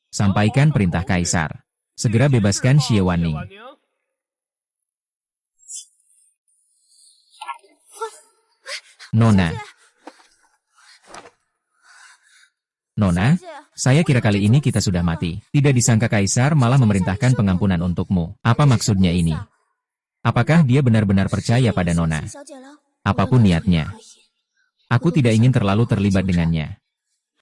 Sampaikan perintah Kaisar. Segera bebaskan Xie Waning. Nona, saya kira kali ini kita sudah mati. Tidak disangka Kaisar malah memerintahkan pengampunan untukmu. Apa maksudnya ini? Apakah dia benar-benar percaya pada Nona? Apapun niatnya. Aku tidak ingin terlalu terlibat dengannya.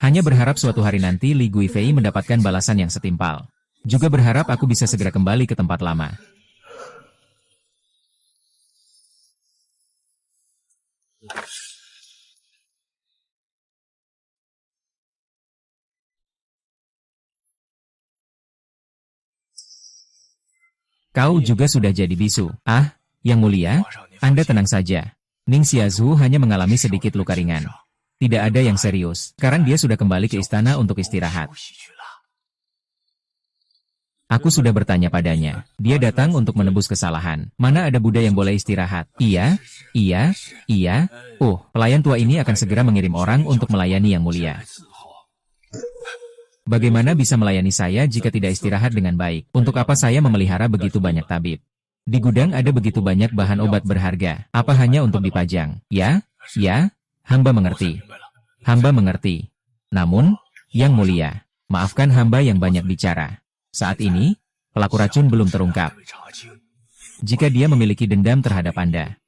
Hanya berharap suatu hari nanti Li Guifei mendapatkan balasan yang setimpal. Juga berharap aku bisa segera kembali ke tempat lama. Kau juga sudah jadi bisu. Yang Mulia, Anda tenang saja. Ning Xiaozu hanya mengalami sedikit luka ringan. Tidak ada yang serius. Sekarang dia sudah kembali ke istana untuk istirahat. Aku sudah bertanya padanya. Dia datang untuk menebus kesalahan. Mana ada Buddha yang boleh istirahat? Iya. Pelayan tua ini akan segera mengirim orang untuk melayani Yang Mulia. Bagaimana bisa melayani saya jika tidak istirahat dengan baik? Untuk apa saya memelihara begitu banyak tabib? Di gudang ada begitu banyak bahan obat berharga. Apa hanya untuk dipajang? Ya, hamba mengerti. Hamba mengerti. Namun, Yang Mulia, maafkan hamba yang banyak bicara. Saat ini, pelaku racun belum terungkap. Jika dia memiliki dendam terhadap Anda.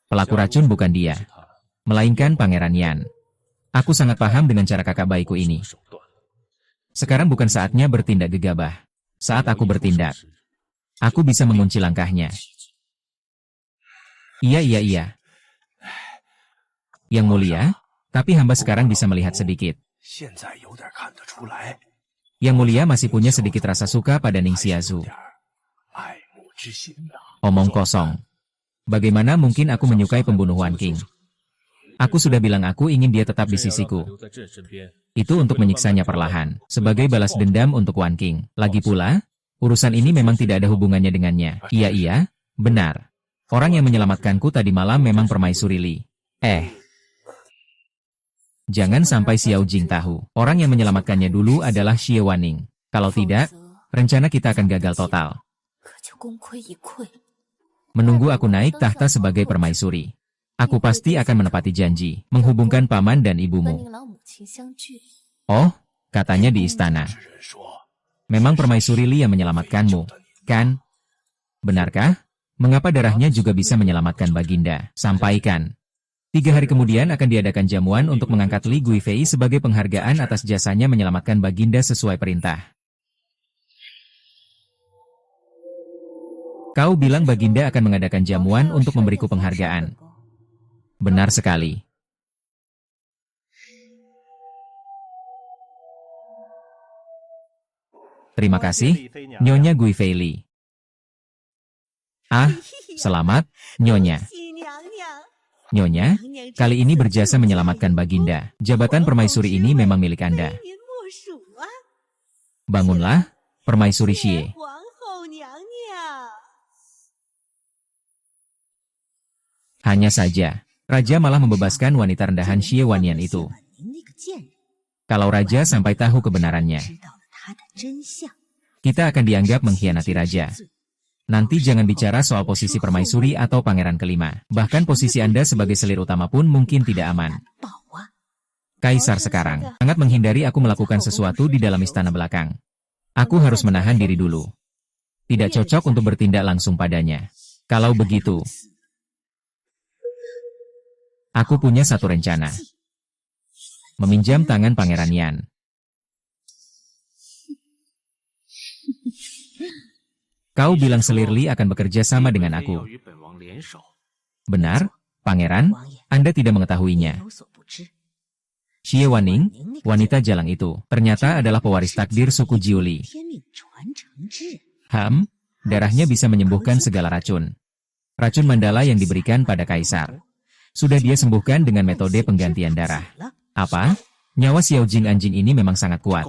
Pelaku racun bukan dia, melainkan Pangeran Yan. Aku sangat paham dengan cara kakak baikku ini. Sekarang bukan saatnya bertindak gegabah. Saat aku bertindak, aku bisa mengunci langkahnya. Iya. Yang Mulia, tapi hamba sekarang bisa melihat sedikit. Yang Mulia masih punya sedikit rasa suka pada Ning Xiaozu. Omong kosong. Bagaimana mungkin aku menyukai pembunuh Wan Qing? Aku sudah bilang aku ingin dia tetap di sisiku. Itu untuk menyiksanya perlahan, sebagai balas dendam untuk Wan Qing. Lagi pula, urusan ini memang tidak ada hubungannya dengannya. Iya, benar. Orang yang menyelamatkanku tadi malam memang permaisuri Li. Jangan sampai Xiao Jing tahu. Orang yang menyelamatkannya dulu adalah Xie Waning. Kalau tidak, rencana kita akan gagal total. Menunggu aku naik tahta sebagai permaisuri. Aku pasti akan menepati janji, menghubungkan paman dan ibumu. Oh, katanya di istana. Memang permaisuri Li yang menyelamatkanmu, kan? Benarkah? Mengapa darahnya juga bisa menyelamatkan Baginda? Sampaikan. 3 hari kemudian akan diadakan jamuan untuk mengangkat Li Guifei sebagai penghargaan atas jasanya menyelamatkan Baginda sesuai perintah. Kau bilang Baginda akan mengadakan jamuan untuk memberiku penghargaan. Benar sekali. Terima kasih, Nyonya Guifei Li. Selamat, Nyonya. Nyonya, kali ini berjasa menyelamatkan Baginda. Jabatan permaisuri ini memang milik Anda. Bangunlah, Permaisuri Xie. Hanya saja, Raja malah membebaskan wanita rendahan Xie Wanyan itu. Kalau Raja sampai tahu kebenarannya, kita akan dianggap mengkhianati Raja. Nanti jangan bicara soal posisi permaisuri atau pangeran kelima. Bahkan posisi Anda sebagai selir utama pun mungkin tidak aman. Kaisar sekarang sangat menghindari aku melakukan sesuatu di dalam istana belakang. Aku harus menahan diri dulu. Tidak cocok untuk bertindak langsung padanya. Kalau begitu, aku punya satu rencana. Meminjam tangan Pangeran Yan. Kau bilang Selir Li akan bekerja sama dengan aku. Benar, Pangeran? Anda tidak mengetahuinya. Xie Wanning, wanita jalang itu, ternyata adalah pewaris takdir suku Jiuli. Darahnya bisa menyembuhkan segala racun. Racun mandala yang diberikan pada kaisar. Sudah dia sembuhkan dengan metode penggantian darah. Apa? Nyawa Xiao Jing anjing ini memang sangat kuat.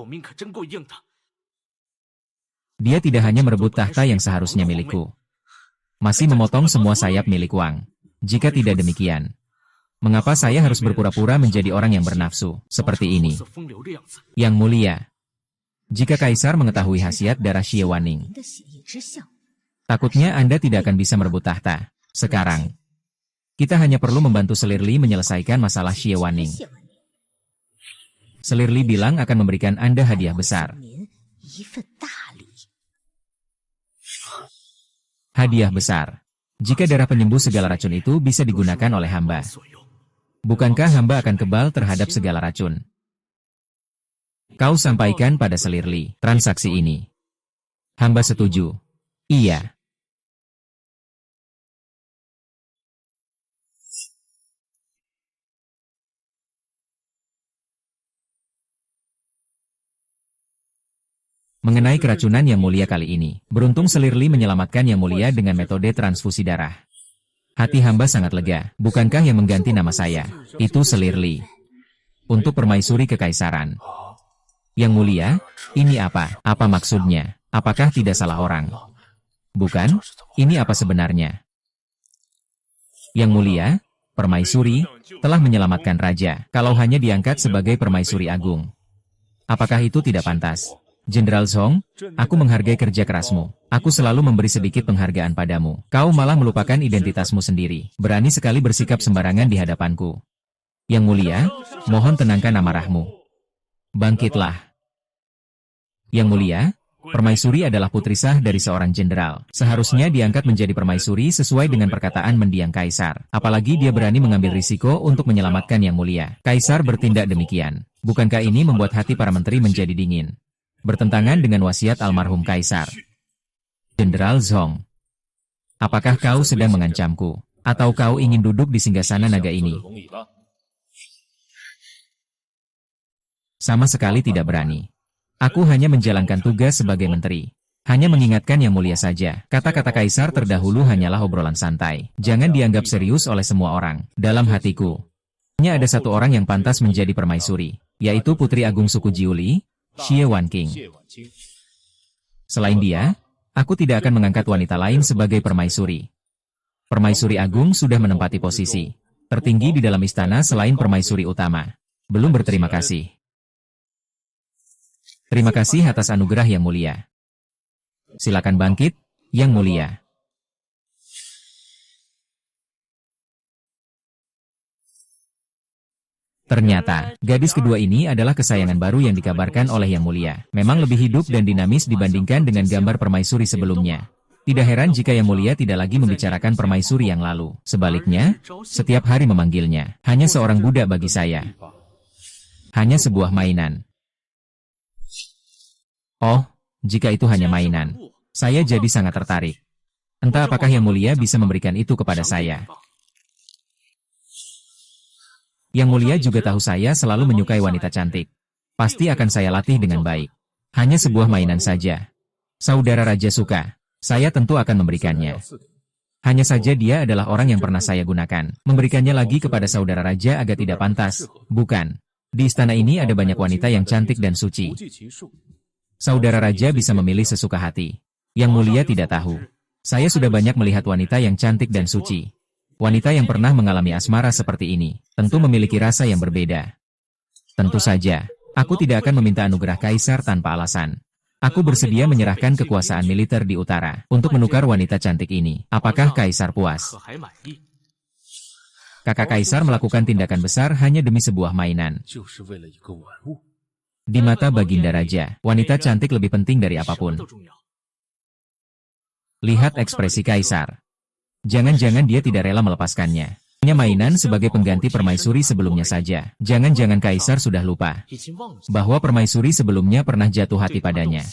Dia tidak hanya merebut tahta yang seharusnya milikku. Masih memotong semua sayap milik Wang. Jika tidak demikian, mengapa saya harus berpura-pura menjadi orang yang bernafsu, seperti ini? Yang mulia, jika kaisar mengetahui khasiat darah Xie Wanning, takutnya Anda tidak akan bisa merebut tahta. Sekarang, kita hanya perlu membantu Selir Li menyelesaikan masalah Xie Wanning. Selir Li bilang akan memberikan Anda hadiah besar. Hadiah besar. Jika darah penyembuh segala racun itu bisa digunakan oleh hamba. Bukankah hamba akan kebal terhadap segala racun? Kau sampaikan pada Selir Li transaksi ini. Hamba setuju. Iya. Mengenai keracunan Yang Mulia kali ini, beruntung Selir Li menyelamatkan Yang Mulia dengan metode transfusi darah. Hati hamba sangat lega. Bukankah yang mengganti nama saya? Itu Selir Li. Untuk permaisuri kekaisaran. Yang Mulia, ini apa? Apa maksudnya? Apakah tidak salah orang? Bukan? Ini apa sebenarnya? Yang Mulia, permaisuri, telah menyelamatkan raja, kalau hanya diangkat sebagai permaisuri agung. Apakah itu tidak pantas? Jenderal Zhong, aku menghargai kerja kerasmu. Aku selalu memberi sedikit penghargaan padamu. Kau malah melupakan identitasmu sendiri. Berani sekali bersikap sembarangan di hadapanku. Yang Mulia, mohon tenangkan amarahmu. Bangkitlah. Yang Mulia, permaisuri adalah putri sah dari seorang jenderal. Seharusnya diangkat menjadi permaisuri sesuai dengan perkataan mendiang kaisar. Apalagi dia berani mengambil risiko untuk menyelamatkan Yang Mulia. Kaisar bertindak demikian. Bukankah ini membuat hati para menteri menjadi dingin? Bertentangan dengan wasiat almarhum kaisar. Jenderal Zhong, apakah kau sedang mengancamku? Atau kau ingin duduk di singgasana naga ini? Sama sekali tidak berani. Aku hanya menjalankan tugas sebagai menteri. Hanya mengingatkan Yang Mulia saja. Kata-kata kaisar terdahulu hanyalah obrolan santai. Jangan dianggap serius oleh semua orang. Dalam hatiku, hanya ada satu orang yang pantas menjadi permaisuri, yaitu Putri Agung suku Jiuli, Xie Wanqing. Selain dia, aku tidak akan mengangkat wanita lain sebagai permaisuri. Permaisuri agung sudah menempati posisi tertinggi di dalam istana selain permaisuri utama. Belum berterima kasih. Terima kasih atas anugerah Yang Mulia. Silakan bangkit, Yang Mulia. Ternyata, gadis kedua ini adalah kesayangan baru yang dikabarkan oleh Yang Mulia. Memang lebih hidup dan dinamis dibandingkan dengan gambar permaisuri sebelumnya. Tidak heran jika Yang Mulia tidak lagi membicarakan permaisuri yang lalu. Sebaliknya, setiap hari memanggilnya. Hanya seorang budak bagi saya. Hanya sebuah mainan. Oh, jika itu hanya mainan, saya jadi sangat tertarik. Entah apakah Yang Mulia bisa memberikan itu kepada saya. Yang Mulia juga tahu saya selalu menyukai wanita cantik. Pasti akan saya latih dengan baik. Hanya sebuah mainan saja. Saudara Raja suka, saya tentu akan memberikannya. Hanya saja dia adalah orang yang pernah saya gunakan. Memberikannya lagi kepada saudara Raja agak tidak pantas, bukan? Di istana ini ada banyak wanita yang cantik dan suci. Saudara Raja bisa memilih sesuka hati. Yang Mulia tidak tahu. Saya sudah banyak melihat wanita yang cantik dan suci. Wanita yang pernah mengalami asmara seperti ini, tentu memiliki rasa yang berbeda. Tentu saja, aku tidak akan meminta anugerah kaisar tanpa alasan. Aku bersedia menyerahkan kekuasaan militer di utara untuk menukar wanita cantik ini. Apakah Kaisar puas? Kakak Kaisar melakukan tindakan besar hanya demi sebuah mainan. Di mata Baginda Raja, wanita cantik lebih penting dari apapun. Lihat ekspresi Kaisar. Jangan-jangan dia tidak rela melepaskannya. Hanya mainan sebagai pengganti permaisuri sebelumnya saja. Jangan-jangan Kaisar sudah lupa bahwa permaisuri sebelumnya pernah jatuh hati padanya.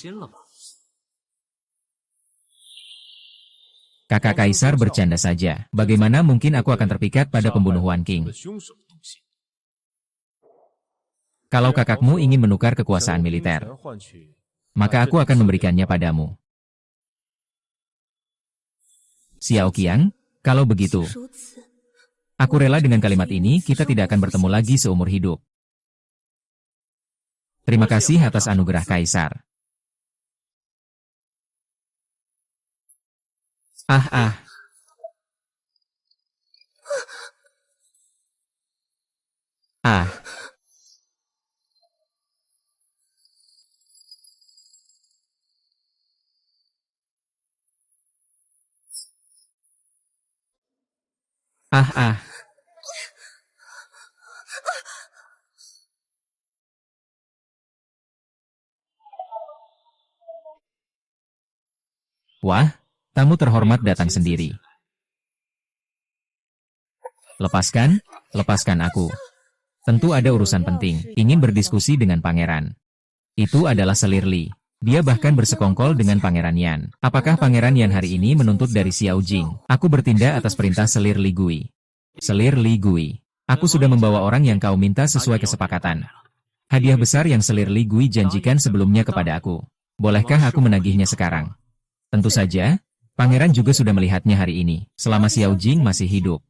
Kakak Kaisar bercanda saja. Bagaimana mungkin aku akan terpikat pada pembunuh Wan King? Kalau kakakmu ingin menukar kekuasaan militer, maka aku akan memberikannya padamu. Xiao Qiang, kalau begitu, aku rela dengan kalimat ini, kita tidak akan bertemu lagi seumur hidup. Terima kasih atas anugerah Kaisar. Ah. Wah, tamu terhormat datang sendiri. Lepaskan aku. Tentu ada urusan penting, ingin berdiskusi dengan pangeran. Itu adalah Selir Li. Dia bahkan bersekongkol dengan Pangeran Yan. Apakah Pangeran Yan hari ini menuntut dari Xiao Jing? Aku bertindak atas perintah Selir Li Gui. Selir Li Gui. Aku sudah membawa orang yang kau minta sesuai kesepakatan. Hadiah besar yang Selir Li Gui janjikan sebelumnya kepada aku. Bolehkah aku menagihnya sekarang? Tentu saja, Pangeran juga sudah melihatnya hari ini, selama Xiao Jing masih hidup.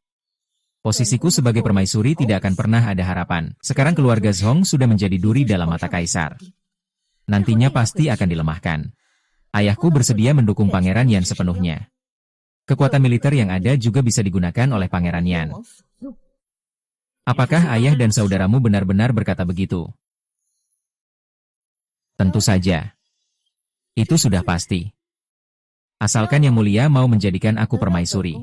Posisiku sebagai permaisuri tidak akan pernah ada harapan. Sekarang keluarga Zhong sudah menjadi duri dalam mata Kaisar. Nantinya pasti akan dilemahkan. Ayahku bersedia mendukung Pangeran Yan sepenuhnya. Kekuatan militer yang ada juga bisa digunakan oleh Pangeran Yan. Apakah ayah dan saudaramu benar-benar berkata begitu? Tentu saja. Itu sudah pasti. Asalkan Yang Mulia mau menjadikan aku permaisuri.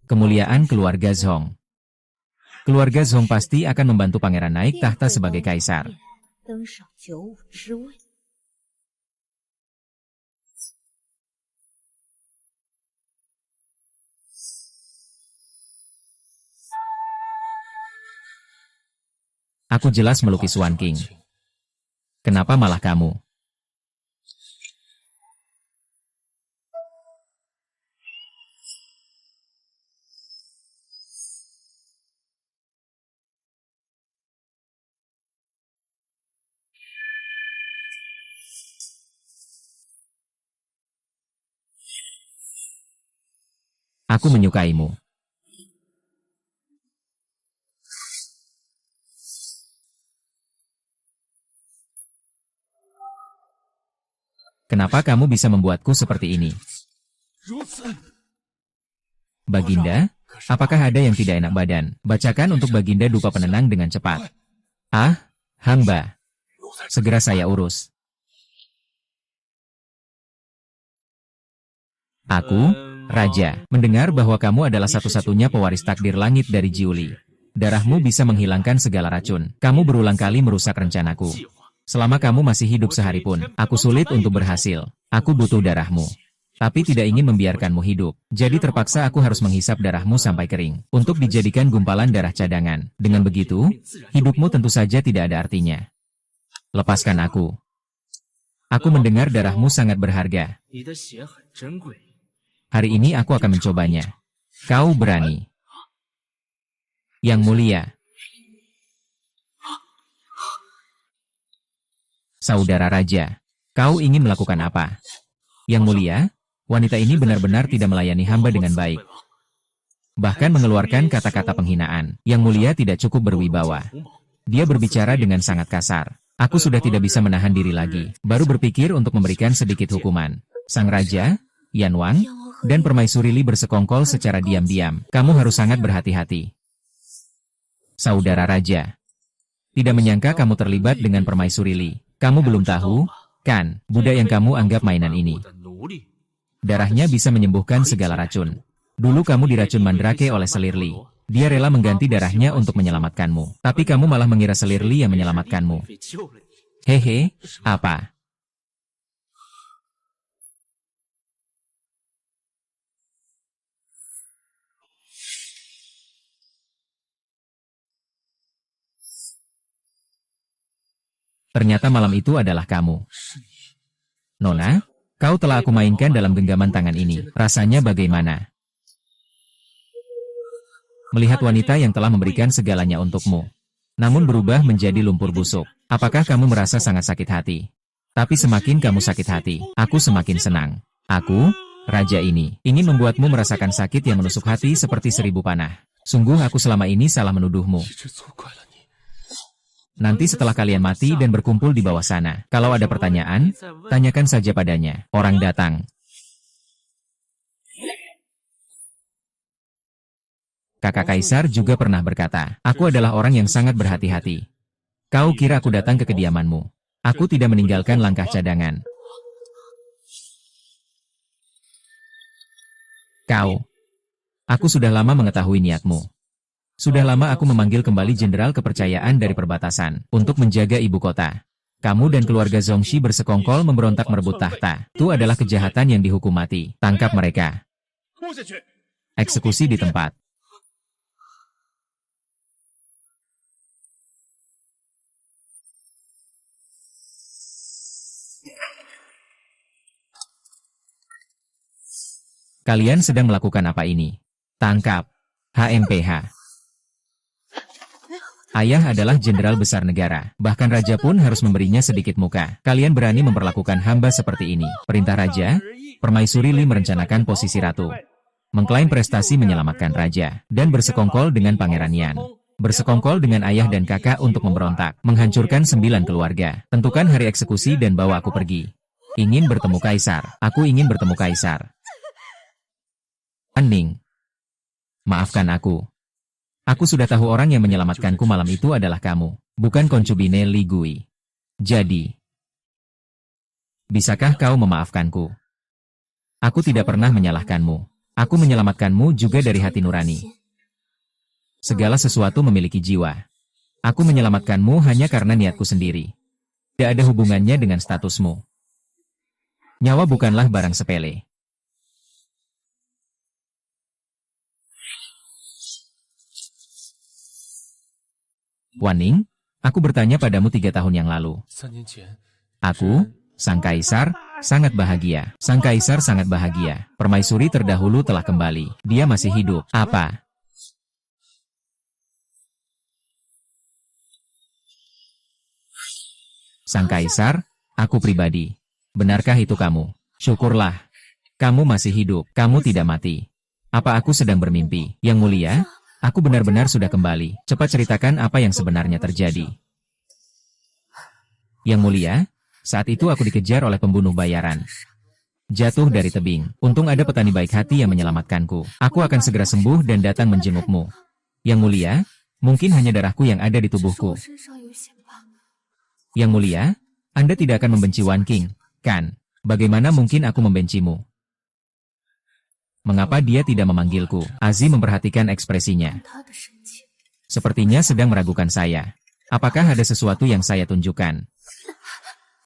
Kemuliaan keluarga Zhong. Keluarga Zhong pasti akan membantu pangeran naik tahta sebagai kaisar. Aku jelas melukis Wan King. Kenapa malah kamu? Aku menyukaimu. Kenapa kamu bisa membuatku seperti ini? Baginda, apakah ada yang tidak enak badan? Bacakan untuk Baginda dupa penenang dengan cepat. Hamba. Segera saya urus. Aku, Raja, mendengar bahwa kamu adalah satu-satunya pewaris takdir langit dari Jiuli. Darahmu bisa menghilangkan segala racun. Kamu berulang kali merusak rencanaku. Selama kamu masih hidup sehari pun, aku sulit untuk berhasil. Aku butuh darahmu. Tapi tidak ingin membiarkanmu hidup. Jadi terpaksa aku harus menghisap darahmu sampai kering. Untuk dijadikan gumpalan darah cadangan. Dengan begitu, hidupmu tentu saja tidak ada artinya. Lepaskan aku. Aku mendengar darahmu sangat berharga. Hari ini aku akan mencobanya. Kau berani. Yang Mulia. Saudara Raja, kau ingin melakukan apa? Yang Mulia, wanita ini benar-benar tidak melayani hamba dengan baik. Bahkan mengeluarkan kata-kata penghinaan. Yang Mulia tidak cukup berwibawa. Dia berbicara dengan sangat kasar. Aku sudah tidak bisa menahan diri lagi. Baru berpikir untuk memberikan sedikit hukuman. Sang Raja, Yan Wang, dan Permaisuri Li bersekongkol secara diam-diam. Kamu harus sangat berhati-hati. Saudara Raja, tidak menyangka kamu terlibat dengan Permaisuri Li. Kamu belum tahu Kan, budak yang kamu anggap mainan ini. Darahnya bisa menyembuhkan segala racun. Dulu kamu diracun Mandrake oleh Selirli. Dia rela mengganti darahnya untuk menyelamatkanmu. Tapi kamu malah mengira Selirli yang menyelamatkanmu. Hehe, apa? Ternyata malam itu adalah kamu. Nona, kau telah aku mainkan dalam genggaman tangan ini. Rasanya bagaimana? Melihat wanita yang telah memberikan segalanya untukmu, namun berubah menjadi lumpur busuk. Apakah kamu merasa sangat sakit hati? Tapi semakin kamu sakit hati, aku semakin senang. Aku, raja ini, ingin membuatmu merasakan sakit yang menusuk hati seperti 1000 panah. Sungguh aku selama ini salah menuduhmu. Nanti setelah kalian mati dan berkumpul di bawah sana, kalau ada pertanyaan, tanyakan saja padanya. Orang datang. Kakak Kaisar juga pernah berkata, aku adalah orang yang sangat berhati-hati. Kau kira aku datang ke kediamanmu. Aku tidak meninggalkan langkah cadangan. Aku sudah lama mengetahui niatmu. Sudah lama aku memanggil kembali jenderal kepercayaan dari perbatasan untuk menjaga ibu kota. Kamu dan keluarga Zongxi bersekongkol memberontak merebut tahta. Itu adalah kejahatan yang dihukum mati. Tangkap mereka. Eksekusi di tempat. Kalian sedang melakukan apa ini? Tangkap. HMPH. Ayah adalah jenderal besar negara, bahkan raja pun harus memberinya sedikit muka. Kalian berani memperlakukan hamba seperti ini. Perintah raja, Permaisuri Li merencanakan posisi ratu. Mengklaim prestasi menyelamatkan raja, dan bersekongkol dengan Pangeran Yan. Bersekongkol dengan ayah dan kakak untuk memberontak, menghancurkan 9 keluarga. Tentukan hari eksekusi dan bawa aku pergi. Ingin bertemu kaisar. Aku ingin bertemu kaisar. Hening. Maafkan aku. Aku sudah tahu orang yang menyelamatkanku malam itu adalah kamu, bukan koncubine Li Gui. Jadi, bisakah kau memaafkanku? Aku tidak pernah menyalahkanmu. Aku menyelamatkanmu juga dari hati nurani. Segala sesuatu memiliki jiwa. Aku menyelamatkanmu hanya karena niatku sendiri. Tidak ada hubungannya dengan statusmu. Nyawa bukanlah barang sepele. Waning, aku bertanya padamu 3 tahun yang lalu. Aku, sang kaisar, sangat bahagia. Sang kaisar sangat bahagia. Permaisuri terdahulu telah kembali. Dia masih hidup. Apa? Sang kaisar, aku pribadi. Benarkah itu kamu? Syukurlah. Kamu masih hidup. Kamu tidak mati. Apa aku sedang bermimpi? Yang mulia, aku benar-benar sudah kembali. Cepat ceritakan apa yang sebenarnya terjadi. Yang mulia, saat itu aku dikejar oleh pembunuh bayaran. Jatuh dari tebing. Untung ada petani baik hati yang menyelamatkanku. Aku akan segera sembuh dan datang menjengukmu. Yang mulia, mungkin hanya darahku yang ada di tubuhku. Yang mulia, Anda tidak akan membenci Wan Qing, kan? Bagaimana mungkin aku membencimu? Mengapa dia tidak memanggilku? Aziz memperhatikan ekspresinya. Sepertinya sedang meragukan saya. Apakah ada sesuatu yang saya tunjukkan?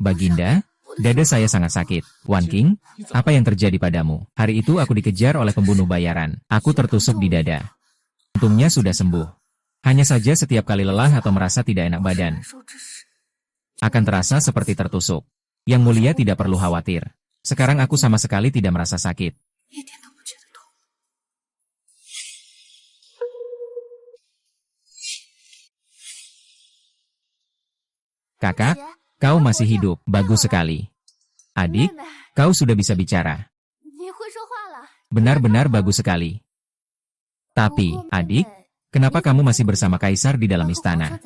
Baginda, dada saya sangat sakit. Wan Qing, apa yang terjadi padamu? Hari itu aku dikejar oleh pembunuh bayaran. Aku tertusuk di dada. Untungnya sudah sembuh. Hanya saja setiap kali lelah atau merasa tidak enak badan, akan terasa seperti tertusuk. Yang mulia tidak perlu khawatir. Sekarang aku sama sekali tidak merasa sakit. Kakak, kau masih hidup. Bagus sekali. Adik, kau sudah bisa bicara. Benar-benar bagus sekali. Tapi, adik, kenapa kamu masih bersama kaisar di dalam istana?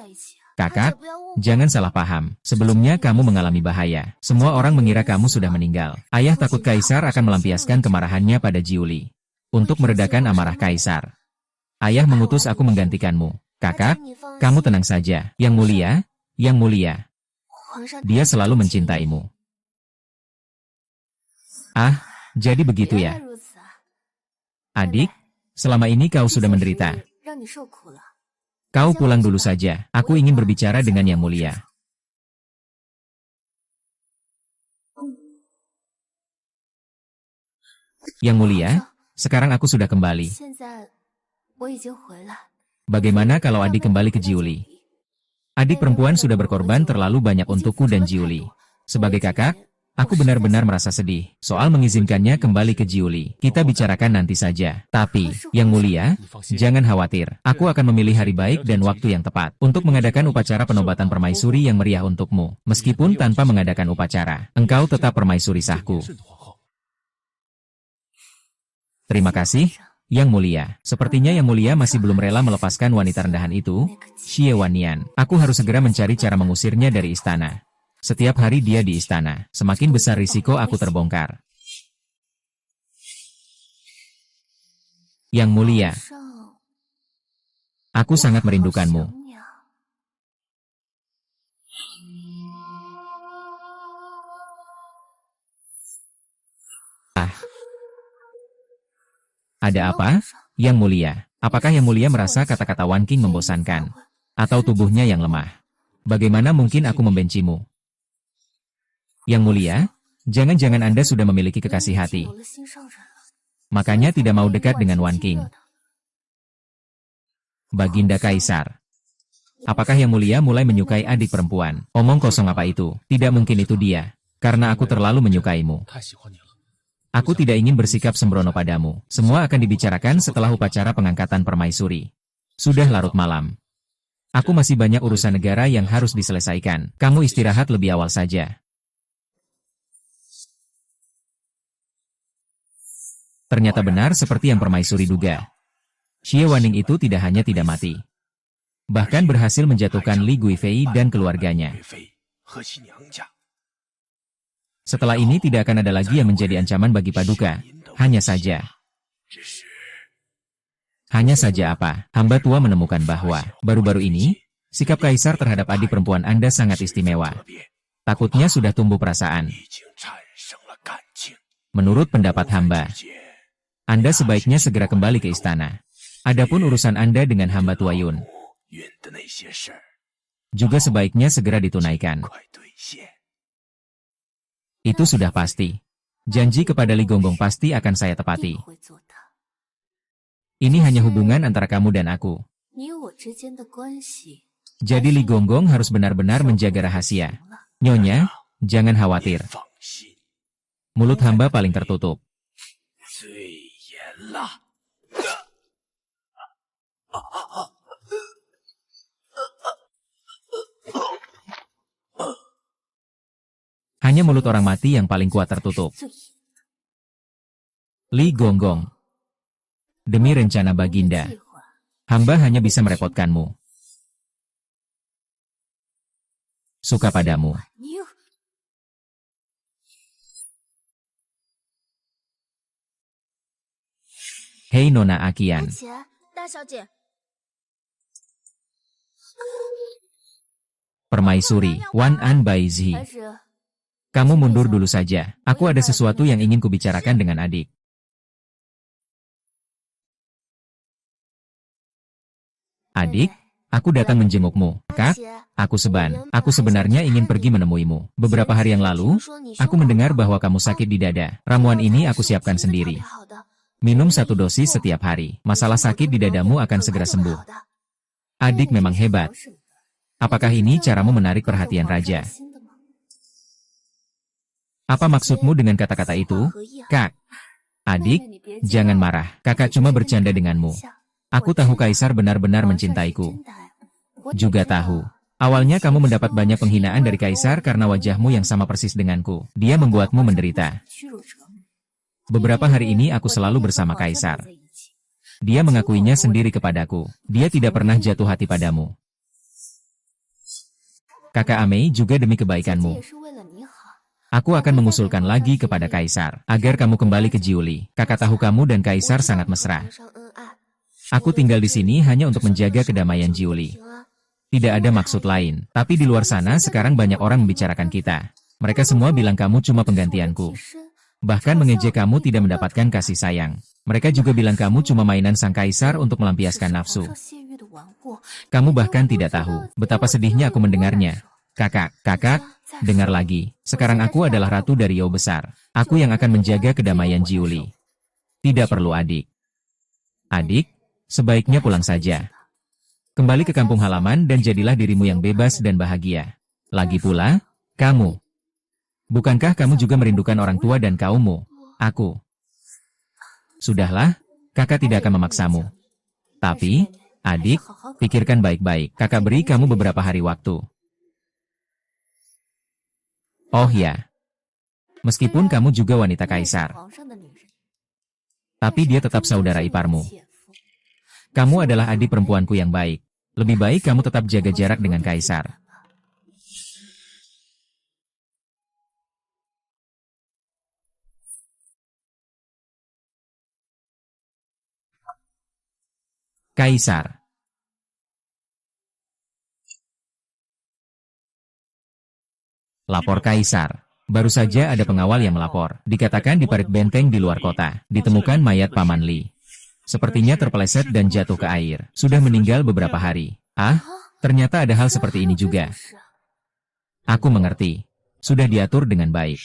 Kakak, jangan salah paham. Sebelumnya kamu mengalami bahaya. Semua orang mengira kamu sudah meninggal. Ayah takut kaisar akan melampiaskan kemarahannya pada Jiuli. Untuk meredakan amarah kaisar, ayah mengutus aku menggantikanmu. Kakak, kamu tenang saja. Yang mulia, dia selalu mencintaimu. Ah, jadi begitu ya. Adik, selama ini kau sudah menderita. Kau pulang dulu saja, aku ingin berbicara dengan Yang Mulia. Yang Mulia, sekarang aku sudah kembali. Bagaimana kalau adik kembali ke Jiuli? Adik perempuan sudah berkorban terlalu banyak untukku dan Jiuli. Sebagai kakak, aku benar-benar merasa sedih soal mengizinkannya kembali ke Jiuli. Kita bicarakan nanti saja. Tapi, Yang Mulia, jangan khawatir. Aku akan memilih hari baik dan waktu yang tepat untuk mengadakan upacara penobatan permaisuri yang meriah untukmu. Meskipun tanpa mengadakan upacara, engkau tetap permaisuri sahku. Terima kasih, Yang Mulia. Sepertinya Yang Mulia masih belum rela melepaskan wanita rendahan itu, Xie Wanian. Aku harus segera mencari cara mengusirnya dari istana. Setiap hari dia di istana, semakin besar risiko aku terbongkar. Yang Mulia, aku sangat merindukanmu. Ada apa? Yang Mulia, apakah Yang Mulia merasa kata-kata Wan Qing membosankan? Atau tubuhnya yang lemah? Bagaimana mungkin aku membencimu? Yang Mulia, jangan-jangan Anda sudah memiliki kekasih hati. Makanya tidak mau dekat dengan Wan Qing. Baginda Kaisar. Apakah Yang Mulia mulai menyukai adik perempuan? Omong kosong apa itu? Tidak mungkin itu dia. Karena aku terlalu menyukaimu. Aku tidak ingin bersikap sembrono padamu. Semua akan dibicarakan setelah upacara pengangkatan permaisuri. Sudah larut malam. Aku masih banyak urusan negara yang harus diselesaikan. Kamu istirahat lebih awal saja. Ternyata benar seperti yang permaisuri duga. Xie Waning itu tidak hanya tidak mati, bahkan berhasil menjatuhkan Li Guifei dan keluarganya. Setelah ini tidak akan ada lagi yang menjadi ancaman bagi Paduka. Hanya saja apa? Hamba tua menemukan bahwa, baru-baru ini, sikap Kaisar terhadap adik perempuan Anda sangat istimewa. Takutnya sudah tumbuh perasaan. Menurut pendapat hamba, Anda sebaiknya segera kembali ke istana. Adapun urusan Anda dengan hamba tua Yun, juga sebaiknya segera ditunaikan. Itu sudah pasti. Janji kepada Li Gonggong pasti akan saya tepati. Ini hanya hubungan antara kamu dan aku. Jadi Li Gonggong harus benar-benar menjaga rahasia. Nyonya, jangan khawatir. Mulut hamba paling tertutup. Hanya mulut orang mati yang paling kuat tertutup. Li Gonggong. Demi rencana Baginda, hamba hanya bisa merepotkanmu. Suka padamu. Hei Nona Akian. Permaisuri, Wan An Baizhi. Kamu mundur dulu saja. Aku ada sesuatu yang ingin kubicarakan dengan adik. Adik, aku datang menjengukmu. Kak, aku sebenarnya ingin pergi menemuimu. Beberapa hari yang lalu, aku mendengar bahwa kamu sakit di dada. Ramuan ini aku siapkan sendiri. Minum 1 dosis setiap hari. Masalah sakit di dadamu akan segera sembuh. Adik memang hebat. Apakah ini caramu menarik perhatian raja? Apa maksudmu dengan kata-kata itu, Kak? Adik, jangan marah. Kakak cuma bercanda denganmu. Aku tahu Kaisar benar-benar mencintaiku. Juga tahu. Awalnya kamu mendapat banyak penghinaan dari Kaisar karena wajahmu yang sama persis denganku. Dia membuatmu menderita. Beberapa hari ini aku selalu bersama Kaisar. Dia mengakuinya sendiri kepadaku. Dia tidak pernah jatuh hati padamu. Kakak Amei juga demi kebaikanmu. Aku akan mengusulkan lagi kepada Kaisar, agar kamu kembali ke Jiuli. Kakak tahu kamu dan Kaisar sangat mesra. Aku tinggal di sini hanya untuk menjaga kedamaian Jiuli. Tidak ada maksud lain, tapi di luar sana sekarang banyak orang membicarakan kita. Mereka semua bilang kamu cuma penggantianku. Bahkan mengejek kamu tidak mendapatkan kasih sayang. Mereka juga bilang kamu cuma mainan sang kaisar untuk melampiaskan nafsu. Kamu bahkan tidak tahu betapa sedihnya aku mendengarnya. Kakak, dengar lagi. Sekarang aku adalah ratu dari Yao Besar. Aku yang akan menjaga kedamaian Jiuli. Tidak perlu adik. Adik, sebaiknya pulang saja. Kembali ke kampung halaman dan jadilah dirimu yang bebas dan bahagia. Lagi pula, kamu. Bukankah kamu juga merindukan orang tua dan kaummu? Aku. Sudahlah, kakak tidak akan memaksamu. Tapi, adik, pikirkan baik-baik. Kakak beri kamu beberapa hari waktu. Oh ya. Meskipun kamu juga wanita kaisar. Tapi dia tetap saudara iparmu. Kamu adalah adik perempuanku yang baik. Lebih baik kamu tetap jaga jarak dengan kaisar. Kaisar. Lapor kaisar. Baru saja ada pengawal yang melapor. Dikatakan di parit benteng di luar kota, ditemukan mayat Paman Li. Sepertinya terpeleset dan jatuh ke air. Sudah meninggal beberapa hari. Ah, ternyata ada hal seperti ini juga. Aku mengerti. Sudah diatur dengan baik.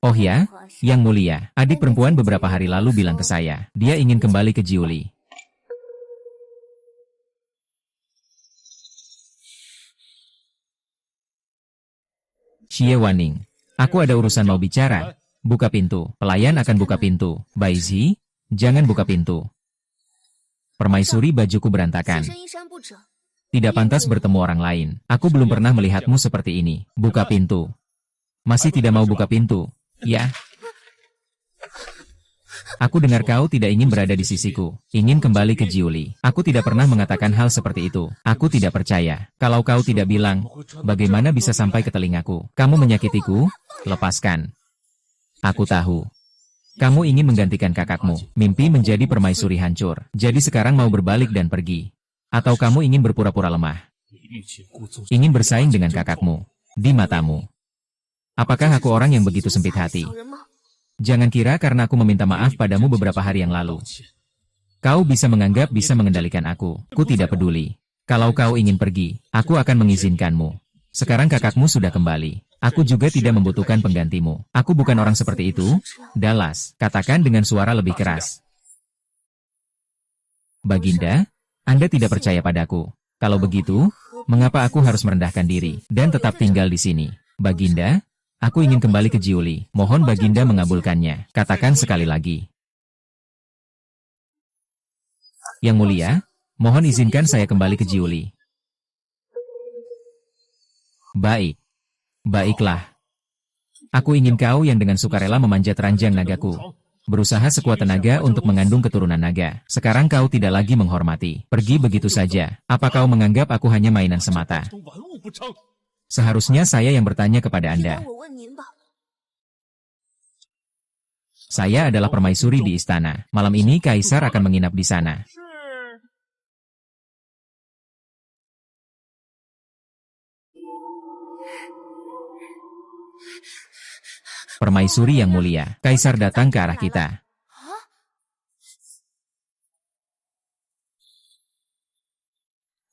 Oh ya, Yang Mulia, adik perempuan beberapa hari lalu bilang ke saya, dia ingin kembali ke Jiuli. Xie Waning, aku ada urusan mau bicara. Buka pintu. Pelayan akan buka pintu. Baizi, jangan buka pintu. Permaisuri, bajuku berantakan. Tidak pantas bertemu orang lain. Aku belum pernah melihatmu seperti ini. Buka pintu. Masih tidak mau buka pintu. Ya. Aku dengar kau tidak ingin berada di sisiku. Ingin kembali ke Jiuli. Aku tidak pernah mengatakan hal seperti itu. Aku tidak percaya. Kalau kau tidak bilang, bagaimana bisa sampai ke telingaku? Kamu menyakitiku? Lepaskan. Aku tahu. Kamu ingin menggantikan kakakmu. Mimpi menjadi permaisuri hancur. Jadi sekarang mau berbalik dan pergi. Atau kamu ingin berpura-pura lemah. Ingin bersaing dengan kakakmu. Di matamu. Apakah aku orang yang begitu sempit hati? Jangan kira karena aku meminta maaf padamu beberapa hari yang lalu. Kau bisa menganggap bisa mengendalikan aku. Aku tidak peduli. Kalau kau ingin pergi, aku akan mengizinkanmu. Sekarang kakakmu sudah kembali. Aku juga tidak membutuhkan penggantimu. Aku bukan orang seperti itu. Dallas, katakan dengan suara lebih keras. Baginda, Anda tidak percaya padaku. Kalau begitu, mengapa aku harus merendahkan diri dan tetap tinggal di sini? Baginda, aku ingin kembali ke Jiuli. Mohon Baginda mengabulkannya. Katakan sekali lagi. Yang Mulia, mohon izinkan saya kembali ke Jiuli. Baik. Baiklah. Aku ingin kau yang dengan sukarela memanjat ranjang nagaku. Berusaha sekuat tenaga untuk mengandung keturunan naga. Sekarang kau tidak lagi menghormati. Pergi begitu saja. Apa kau menganggap aku hanya mainan semata? Seharusnya saya yang bertanya kepada Anda. Saya adalah permaisuri di istana. Malam ini kaisar akan menginap di sana. Permaisuri yang mulia, kaisar datang ke arah kita.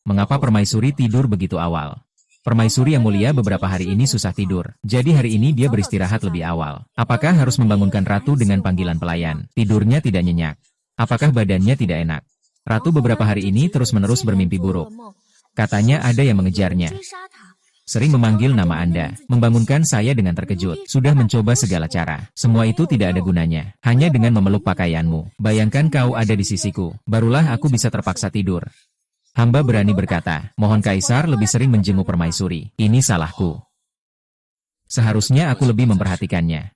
Mengapa permaisuri tidur begitu awal? Permaisuri yang mulia beberapa hari ini susah tidur, jadi hari ini dia beristirahat lebih awal. Apakah harus membangunkan ratu dengan panggilan pelayan? Tidurnya tidak nyenyak. Apakah badannya tidak enak? Ratu beberapa hari ini terus-menerus bermimpi buruk. Katanya ada yang mengejarnya. Sering memanggil nama Anda, membangunkan saya dengan terkejut. Sudah mencoba segala cara. Semua itu tidak ada gunanya. Hanya dengan memeluk pakaianmu. Bayangkan kau ada di sisiku. Barulah aku bisa terpaksa tidur. Hamba berani berkata, mohon kaisar lebih sering menjenguk permaisuri. Ini salahku. Seharusnya aku lebih memperhatikannya.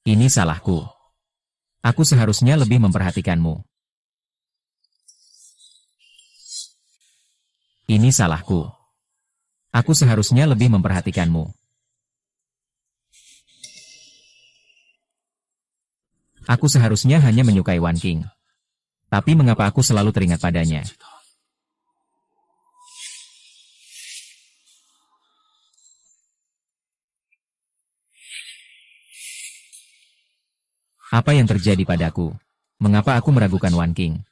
Ini salahku. Aku seharusnya lebih memperhatikanmu. Ini salahku. Aku seharusnya lebih memperhatikanmu. Aku seharusnya hanya menyukai Wan King. Tapi mengapa aku selalu teringat padanya? Apa yang terjadi padaku? Mengapa aku meragukan Wan King?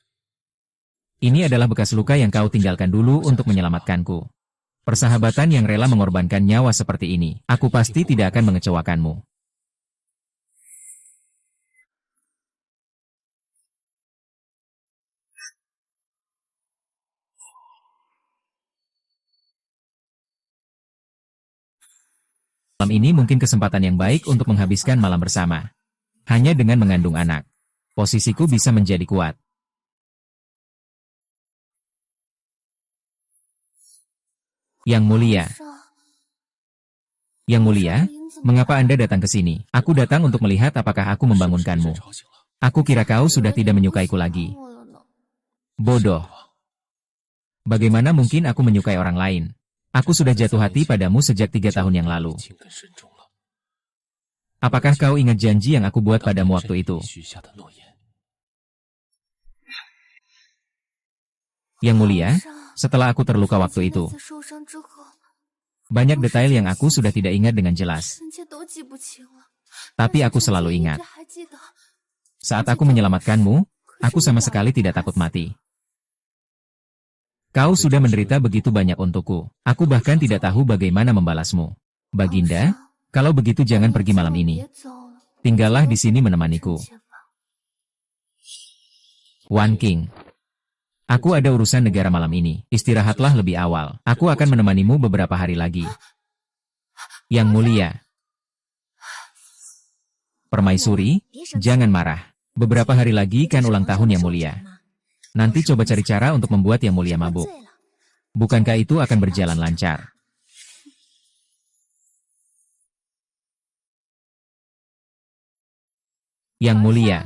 Ini adalah bekas luka yang kau tinggalkan dulu untuk menyelamatkanku. Persahabatan yang rela mengorbankan nyawa seperti ini, aku pasti tidak akan mengecewakanmu. Malam ini mungkin kesempatan yang baik untuk menghabiskan malam bersama. Hanya dengan mengandung anak, posisiku bisa menjadi kuat. Yang mulia, Yang mulia, mengapa Anda datang ke sini? Aku datang untuk melihat apakah aku membangunkanmu. Aku kira kau sudah tidak menyukaiku lagi. Bodoh. Bagaimana mungkin aku menyukai orang lain? Aku sudah jatuh hati padamu sejak 3 tahun yang lalu. Apakah kau ingat janji yang aku buat padamu waktu itu? Yang mulia, setelah aku terluka waktu itu, banyak detail yang aku sudah tidak ingat dengan jelas. Tapi aku selalu ingat. Saat aku menyelamatkanmu, aku sama sekali tidak takut mati. Kau sudah menderita begitu banyak untukku. Aku bahkan tidak tahu bagaimana membalasmu. Baginda, kalau begitu jangan pergi malam ini. Tinggallah di sini menemaniku. Wan King. Aku ada urusan negara malam ini. Istirahatlah lebih awal. Aku akan menemanimu beberapa hari lagi. Yang mulia. Permaisuri, jangan marah. Beberapa hari lagi kan ulang tahun yang mulia. Nanti coba cari cara untuk membuat yang mulia mabuk. Bukankah itu akan berjalan lancar? Yang mulia.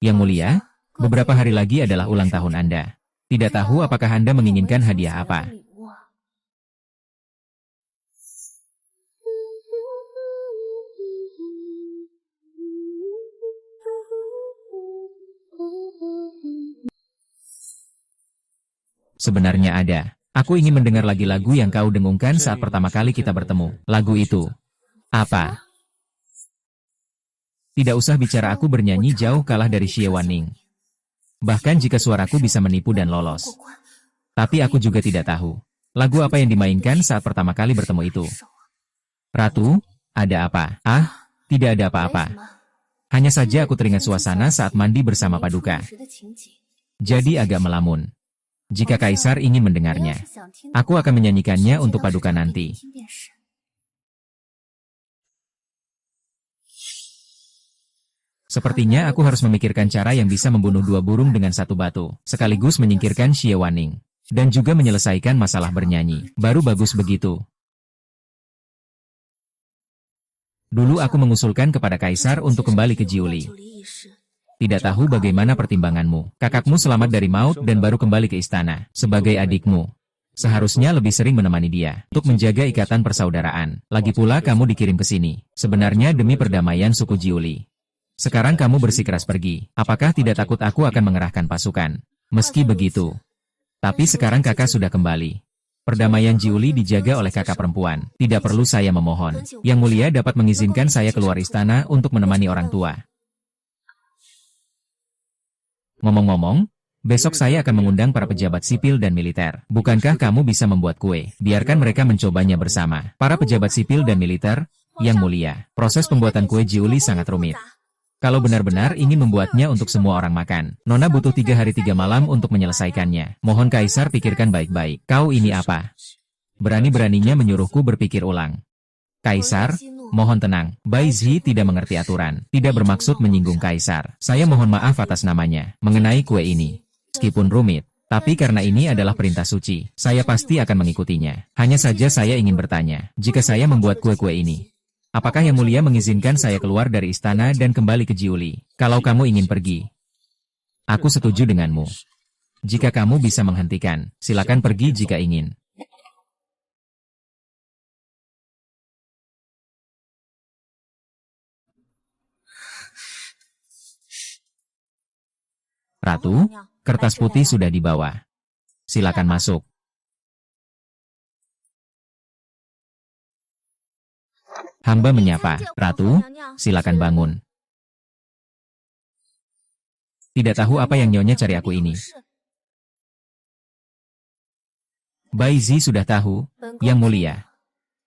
Yang mulia, beberapa hari lagi adalah ulang tahun Anda. Tidak tahu apakah Anda menginginkan hadiah apa. Sebenarnya ada. Aku ingin mendengar lagi lagu yang kau dengungkan saat pertama kali kita bertemu. Lagu itu. Apa? Tidak usah bicara, aku bernyanyi jauh kalah dari Xie Wanning. Bahkan jika suaraku bisa menipu dan lolos. Tapi aku juga tidak tahu. Lagu apa yang dimainkan saat pertama kali bertemu itu? Ratu, ada apa? Ah, tidak ada apa-apa. Hanya saja aku teringat suasana saat mandi bersama Paduka. Jadi agak melamun. Jika Kaisar ingin mendengarnya, aku akan menyanyikannya untuk Paduka nanti. Sepertinya aku harus memikirkan cara yang bisa membunuh 2 burung dengan 1 batu, sekaligus menyingkirkan Xie Wanning, dan juga menyelesaikan masalah bernyanyi. Baru bagus begitu. Dulu aku mengusulkan kepada Kaisar untuk kembali ke Jiuli. Tidak tahu bagaimana pertimbanganmu. Kakakmu selamat dari maut dan baru kembali ke istana. Sebagai adikmu, seharusnya lebih sering menemani dia untuk menjaga ikatan persaudaraan. Lagi pula kamu dikirim ke sini, sebenarnya demi perdamaian suku Jiuli. Sekarang kamu bersikeras pergi. Apakah tidak takut aku akan mengerahkan pasukan? Meski begitu, tapi sekarang kakak sudah kembali. Perdamaian Jiuli dijaga oleh kakak perempuan. Tidak perlu saya memohon. Yang mulia dapat mengizinkan saya keluar istana untuk menemani orang tua. Ngomong-ngomong, besok saya akan mengundang para pejabat sipil dan militer. Bukankah kamu bisa membuat kue? Biarkan mereka mencobanya bersama. Para pejabat sipil dan militer, yang mulia, proses pembuatan kue Jiuli sangat rumit. Kalau benar-benar ingin membuatnya untuk semua orang makan, Nona butuh 3 hari 3 malam untuk menyelesaikannya. Mohon Kaisar pikirkan baik-baik. Kau ini apa? Berani-beraninya menyuruhku berpikir ulang. Kaisar, mohon tenang. Bai Zhi tidak mengerti aturan. Tidak bermaksud menyinggung Kaisar. Saya mohon maaf atas namanya. Mengenai kue ini. Meskipun rumit, tapi karena ini adalah perintah suci, saya pasti akan mengikutinya. Hanya saja saya ingin bertanya, jika saya membuat kue-kue ini, apakah Yang Mulia mengizinkan saya keluar dari istana dan kembali ke Jiuli? Kalau kamu ingin pergi, aku setuju denganmu. Jika kamu bisa menghentikan, silakan pergi jika ingin. Ratu, kertas putih sudah dibawa. Silakan masuk. Hamba menyapa, Ratu, silakan bangun. Tidak tahu apa yang nyonya cari aku ini. Baizi sudah tahu, Yang Mulia.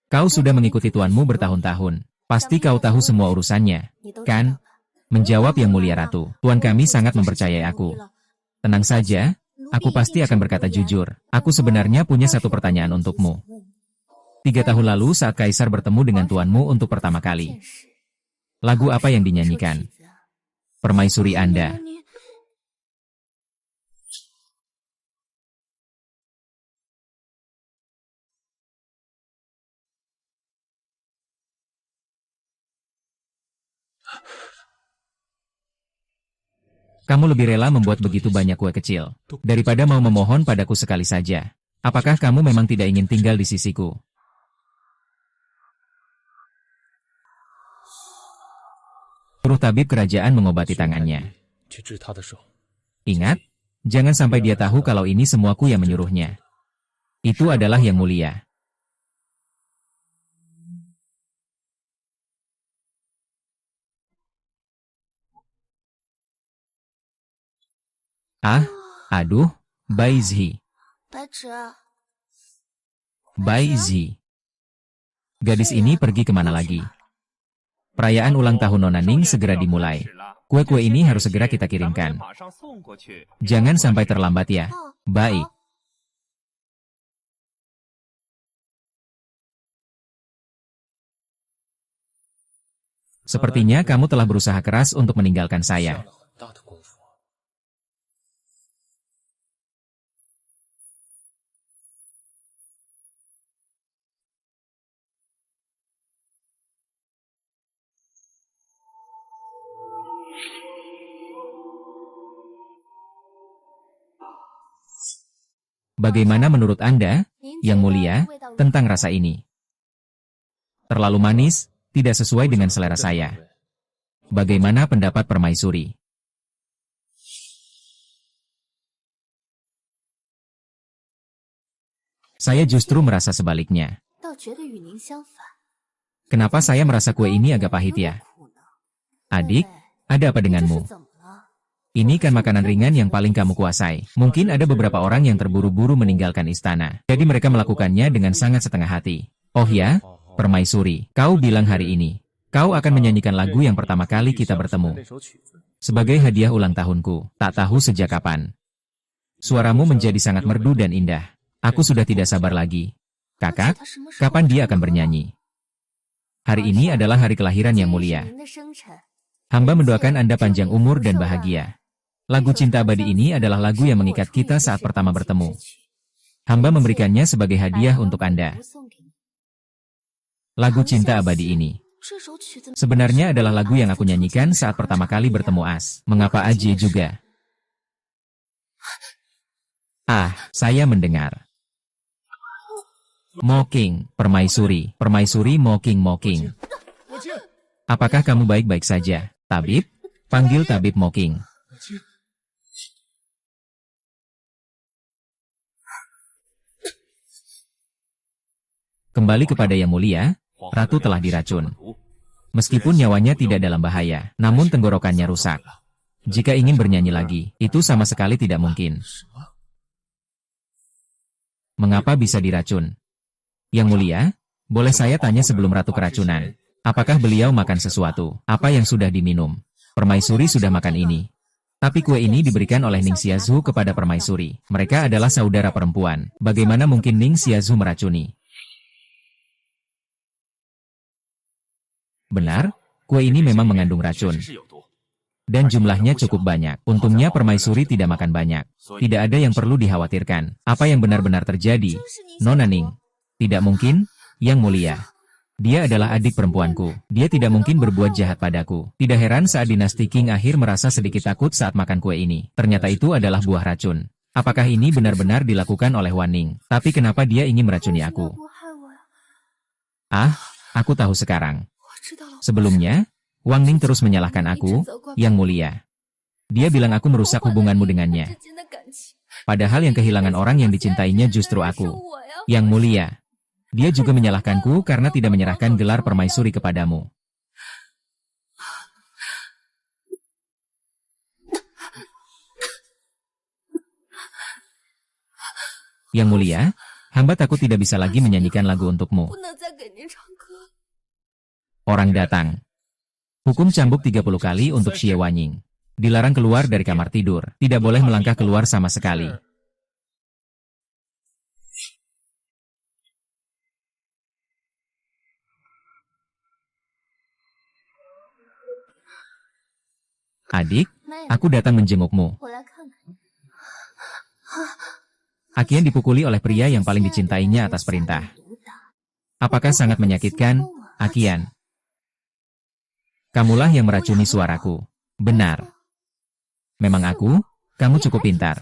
Kau sudah mengikuti tuanmu bertahun-tahun. Pasti kau tahu semua urusannya, kan? Menjawab Yang Mulia Ratu, tuan kami sangat mempercayai aku. Tenang saja, aku pasti akan berkata jujur. Aku sebenarnya punya satu pertanyaan untukmu. 3 tahun lalu saat Kaisar bertemu dengan tuanmu untuk pertama kali. Lagu apa yang dinyanyikan? Permaisuri Anda. Kamu lebih rela membuat begitu banyak kue kecil, daripada mau memohon padaku sekali saja. Apakah kamu memang tidak ingin tinggal di sisiku? Suruh tabib kerajaan mengobati tangannya. Ingat, jangan sampai dia tahu kalau ini semuaku yang menyuruhnya. Itu adalah Yang Mulia. Aduh, Baizi. Baizi. Gadis ini pergi kemana lagi? Perayaan ulang tahun Nona Ning segera dimulai. Kue-kue ini harus segera kita kirimkan. Jangan sampai terlambat ya. Baik. Sepertinya kamu telah berusaha keras untuk meninggalkan saya. Bagaimana menurut Anda, Yang Mulia, tentang rasa ini? Terlalu manis, tidak sesuai dengan selera saya. Bagaimana pendapat Permaisuri? Saya justru merasa sebaliknya. Kenapa saya merasa kue ini agak pahit ya? Adik, ada apa denganmu? Ini kan makanan ringan yang paling kamu kuasai. Mungkin ada beberapa orang yang terburu-buru meninggalkan istana. Jadi mereka melakukannya dengan sangat setengah hati. Oh ya, Permaisuri, kau bilang hari ini, kau akan menyanyikan lagu yang pertama kali kita bertemu. Sebagai hadiah ulang tahunku, tak tahu sejak kapan. Suaramu menjadi sangat merdu dan indah. Aku sudah tidak sabar lagi. Kakak, kapan dia akan bernyanyi? Hari ini adalah hari kelahiran Yang Mulia. Hamba mendoakan Anda panjang umur dan bahagia. Lagu Cinta Abadi ini adalah lagu yang mengikat kita saat pertama bertemu. Hamba memberikannya sebagai hadiah untuk Anda. Lagu Cinta Abadi ini sebenarnya adalah lagu yang aku nyanyikan saat pertama kali bertemu As. Mengapa Aji juga? Saya mendengar. Mocking, Permaisuri, Permaisuri mocking. Apakah kamu baik-baik saja? Tabib? Panggil Tabib Mocking. Kembali kepada Yang Mulia, Ratu telah diracun. Meskipun nyawanya tidak dalam bahaya, namun tenggorokannya rusak. Jika ingin bernyanyi lagi, itu sama sekali tidak mungkin. Mengapa bisa diracun? Yang Mulia, boleh saya tanya sebelum Ratu keracunan? Apakah beliau makan sesuatu? Apa yang sudah diminum? Permaisuri sudah makan ini. Tapi kue ini diberikan oleh Ning Xiazu kepada Permaisuri. Mereka adalah saudara perempuan. Bagaimana mungkin Ning Xiazu meracuni? Benar, kue ini memang mengandung racun. Dan jumlahnya cukup banyak. Untungnya Permaisuri tidak makan banyak. Tidak ada yang perlu dikhawatirkan. Apa yang benar-benar terjadi? Nona Ning. Tidak mungkin, Yang Mulia. Dia adalah adik perempuanku. Dia tidak mungkin berbuat jahat padaku. Tidak heran saat dinasti Qing akhir merasa sedikit takut saat makan kue ini. Ternyata itu adalah buah racun. Apakah ini benar-benar dilakukan oleh Wan Ning? Tapi kenapa dia ingin meracuni aku? Aku tahu sekarang. Sebelumnya, Wang Ning terus menyalahkan aku, Yang Mulia. Dia bilang aku merusak hubunganmu dengannya. Padahal yang kehilangan orang yang dicintainya justru aku. Yang mulia. Dia juga menyalahkanku karena tidak menyerahkan gelar permaisuri kepadamu. Yang mulia, hamba takut tidak bisa lagi menyanyikan lagu untukmu. Orang datang. Hukum cambuk 30 kali untuk Xie Wanying. Dilarang keluar dari kamar tidur. Tidak boleh melangkah keluar sama sekali. Adik, aku datang menjengukmu. Akian dipukuli oleh pria yang paling dicintainya atas perintah. Apakah sangat menyakitkan, Akian? Kamulah yang meracuni suaraku. Benar. Memang aku, kamu cukup pintar.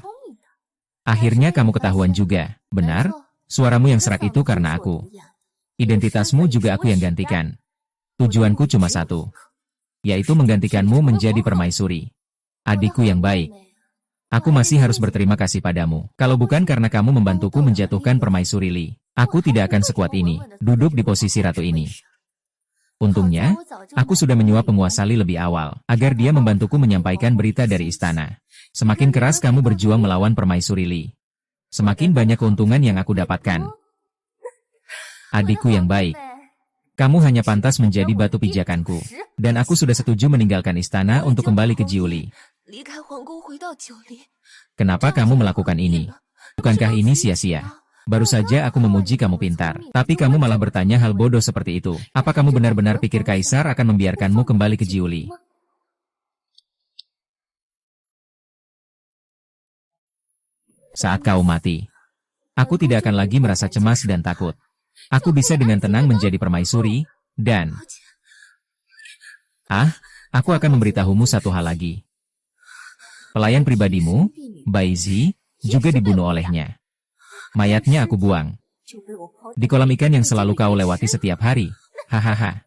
Akhirnya kamu ketahuan juga, benar? Suaramu yang serak itu karena aku. Identitasmu juga aku yang gantikan. Tujuanku cuma satu, yaitu menggantikanmu menjadi permaisuri. Adikku yang baik. Aku masih harus berterima kasih padamu. Kalau bukan karena kamu membantuku menjatuhkan permaisuri Li, aku tidak akan sekuat ini, duduk di posisi ratu ini. Untungnya, aku sudah menyuap penguasa Li lebih awal, agar dia membantuku menyampaikan berita dari istana. Semakin keras kamu berjuang melawan permaisuri Li, semakin banyak keuntungan yang aku dapatkan. Adikku yang baik, kamu hanya pantas menjadi batu pijakanku. Dan aku sudah setuju meninggalkan istana untuk kembali ke Jiuli. Kenapa kamu melakukan ini? Bukankah ini sia-sia? Baru saja aku memuji kamu pintar, tapi kamu malah bertanya hal bodoh seperti itu. Apa kamu benar-benar pikir Kaisar akan membiarkanmu kembali ke Jiuli? Saat kau mati, aku tidak akan lagi merasa cemas dan takut. Aku bisa dengan tenang menjadi permaisuri, dan... aku akan memberitahumu satu hal lagi. Pelayan pribadimu, Bai Zi, juga dibunuh olehnya. Mayatnya aku buang di kolam ikan yang selalu kau lewati setiap hari. Hahaha.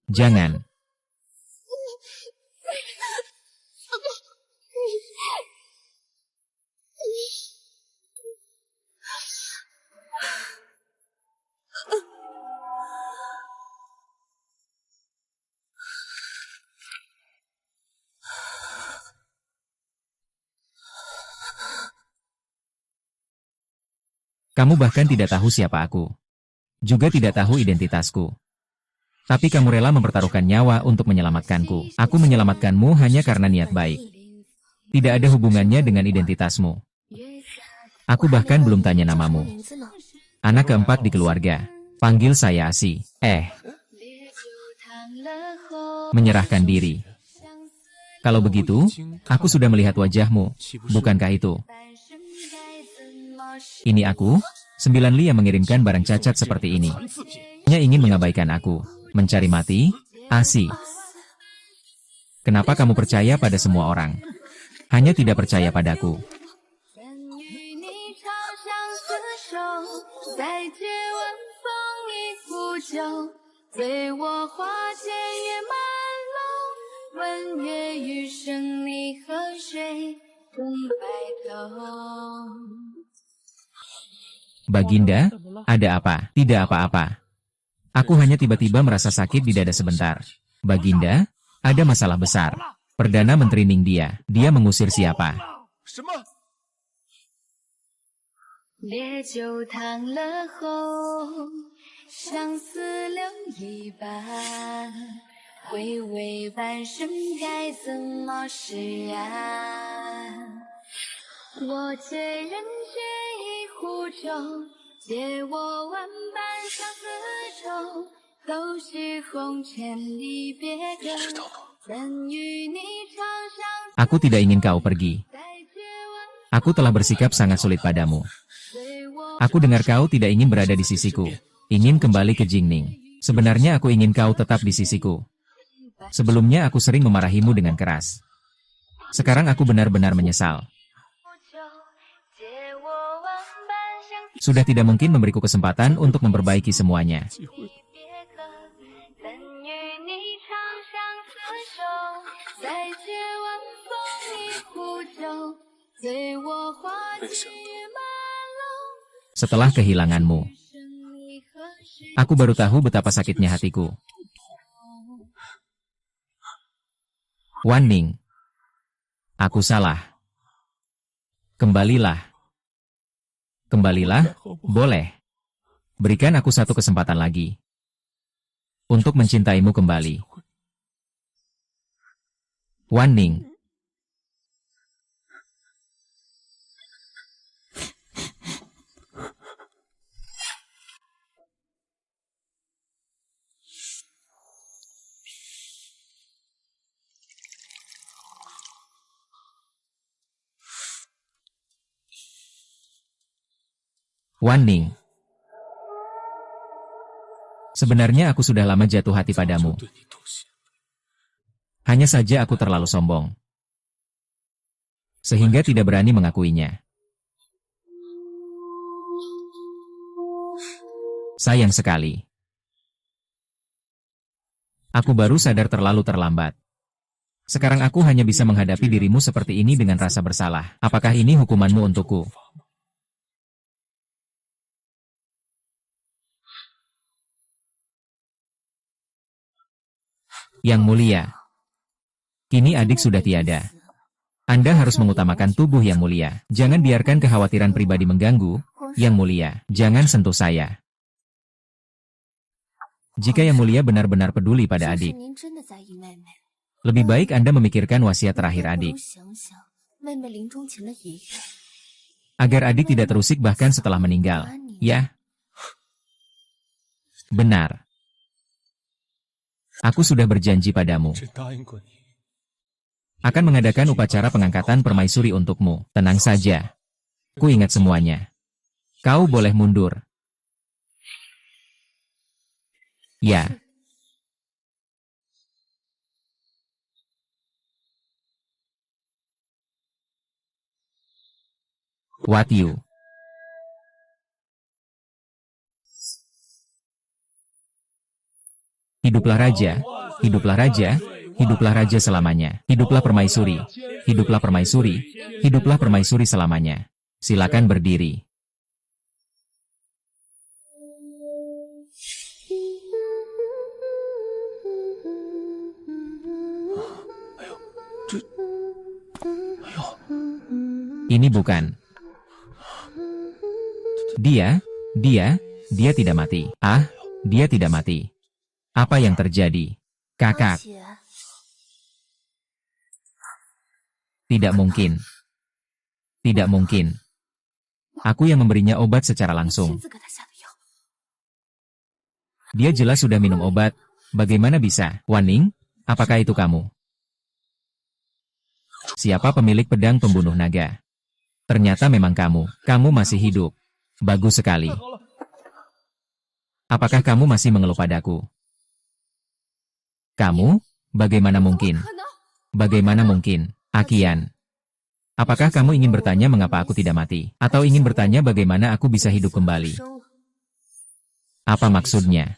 Jangan. Kamu bahkan tidak tahu siapa aku. Juga tidak tahu identitasku. Tapi kamu rela mempertaruhkan nyawa untuk menyelamatkanku. Aku menyelamatkanmu hanya karena niat baik. Tidak ada hubungannya dengan identitasmu. Aku bahkan belum tanya namamu. Anak keempat di keluarga. Panggil saya Asi. Menyerahkan diri. Kalau begitu, aku sudah melihat wajahmu. Bukankah itu? Ini aku, 9 Li yang mengirimkan barang cacat seperti ini. Hanya ingin mengabaikan aku. Mencari mati, Asi. Kenapa kamu percaya pada semua orang? Hanya tidak percaya padaku. Baginda, ada apa? Tidak apa-apa. Aku hanya tiba-tiba merasa sakit di dada sebentar. Baginda, ada masalah besar. Perdana Menteri Ningdia, dia mengusir siapa? Aku tidak ingin kau pergi. Aku telah bersikap sangat sulit padamu. Aku dengar kau tidak ingin berada di sisiku. Ingin kembali ke Jingning. Sebenarnya aku ingin kau tetap di sisiku. Sebelumnya aku sering memarahimu dengan keras. Sekarang aku benar-benar menyesal. Sudah tidak mungkin memberiku kesempatan untuk memperbaiki semuanya. Setelah kehilanganmu, aku baru tahu betapa sakitnya hatiku. Wan Ning, aku salah. Kembalilah. Kembalilah, boleh. Berikan aku satu kesempatan lagi untuk mencintaimu kembali. Wan Ning. Wan Ning. Sebenarnya aku sudah lama jatuh hati padamu. Hanya saja aku terlalu sombong, sehingga tidak berani mengakuinya. Sayang sekali. Aku baru sadar terlalu terlambat. Sekarang aku hanya bisa menghadapi dirimu seperti ini dengan rasa bersalah. Apakah ini hukumanmu untukku? Yang mulia, kini adik sudah tiada. Anda harus mengutamakan tubuh yang mulia. Jangan biarkan kekhawatiran pribadi mengganggu. Yang mulia, jangan sentuh saya. Jika yang mulia benar-benar peduli pada adik, lebih baik Anda memikirkan wasiat terakhir adik. Agar adik tidak terusik bahkan setelah meninggal. Ya? Benar. Aku sudah berjanji padamu. Akan mengadakan upacara pengangkatan permaisuri untukmu. Tenang saja. Ku ingat semuanya. Kau boleh mundur. Ya. Watyu. Hiduplah raja, hiduplah raja, hiduplah raja selamanya. Hiduplah permaisuri, hiduplah permaisuri, hiduplah permaisuri selamanya. Silakan berdiri. Ini bukan. Dia tidak mati. Ah, dia tidak mati. Apa yang terjadi? Kakak. Tidak mungkin. Tidak mungkin. Aku yang memberinya obat secara langsung. Dia jelas sudah minum obat. Bagaimana bisa? Wan Ning, apakah itu kamu? Siapa pemilik pedang pembunuh naga? Ternyata memang kamu. Kamu masih hidup. Bagus sekali. Apakah kamu masih mengeluh padaku? Kamu? Bagaimana mungkin? Bagaimana mungkin? Akian. Apakah kamu ingin bertanya mengapa aku tidak mati? Atau ingin bertanya bagaimana aku bisa hidup kembali? Apa maksudnya?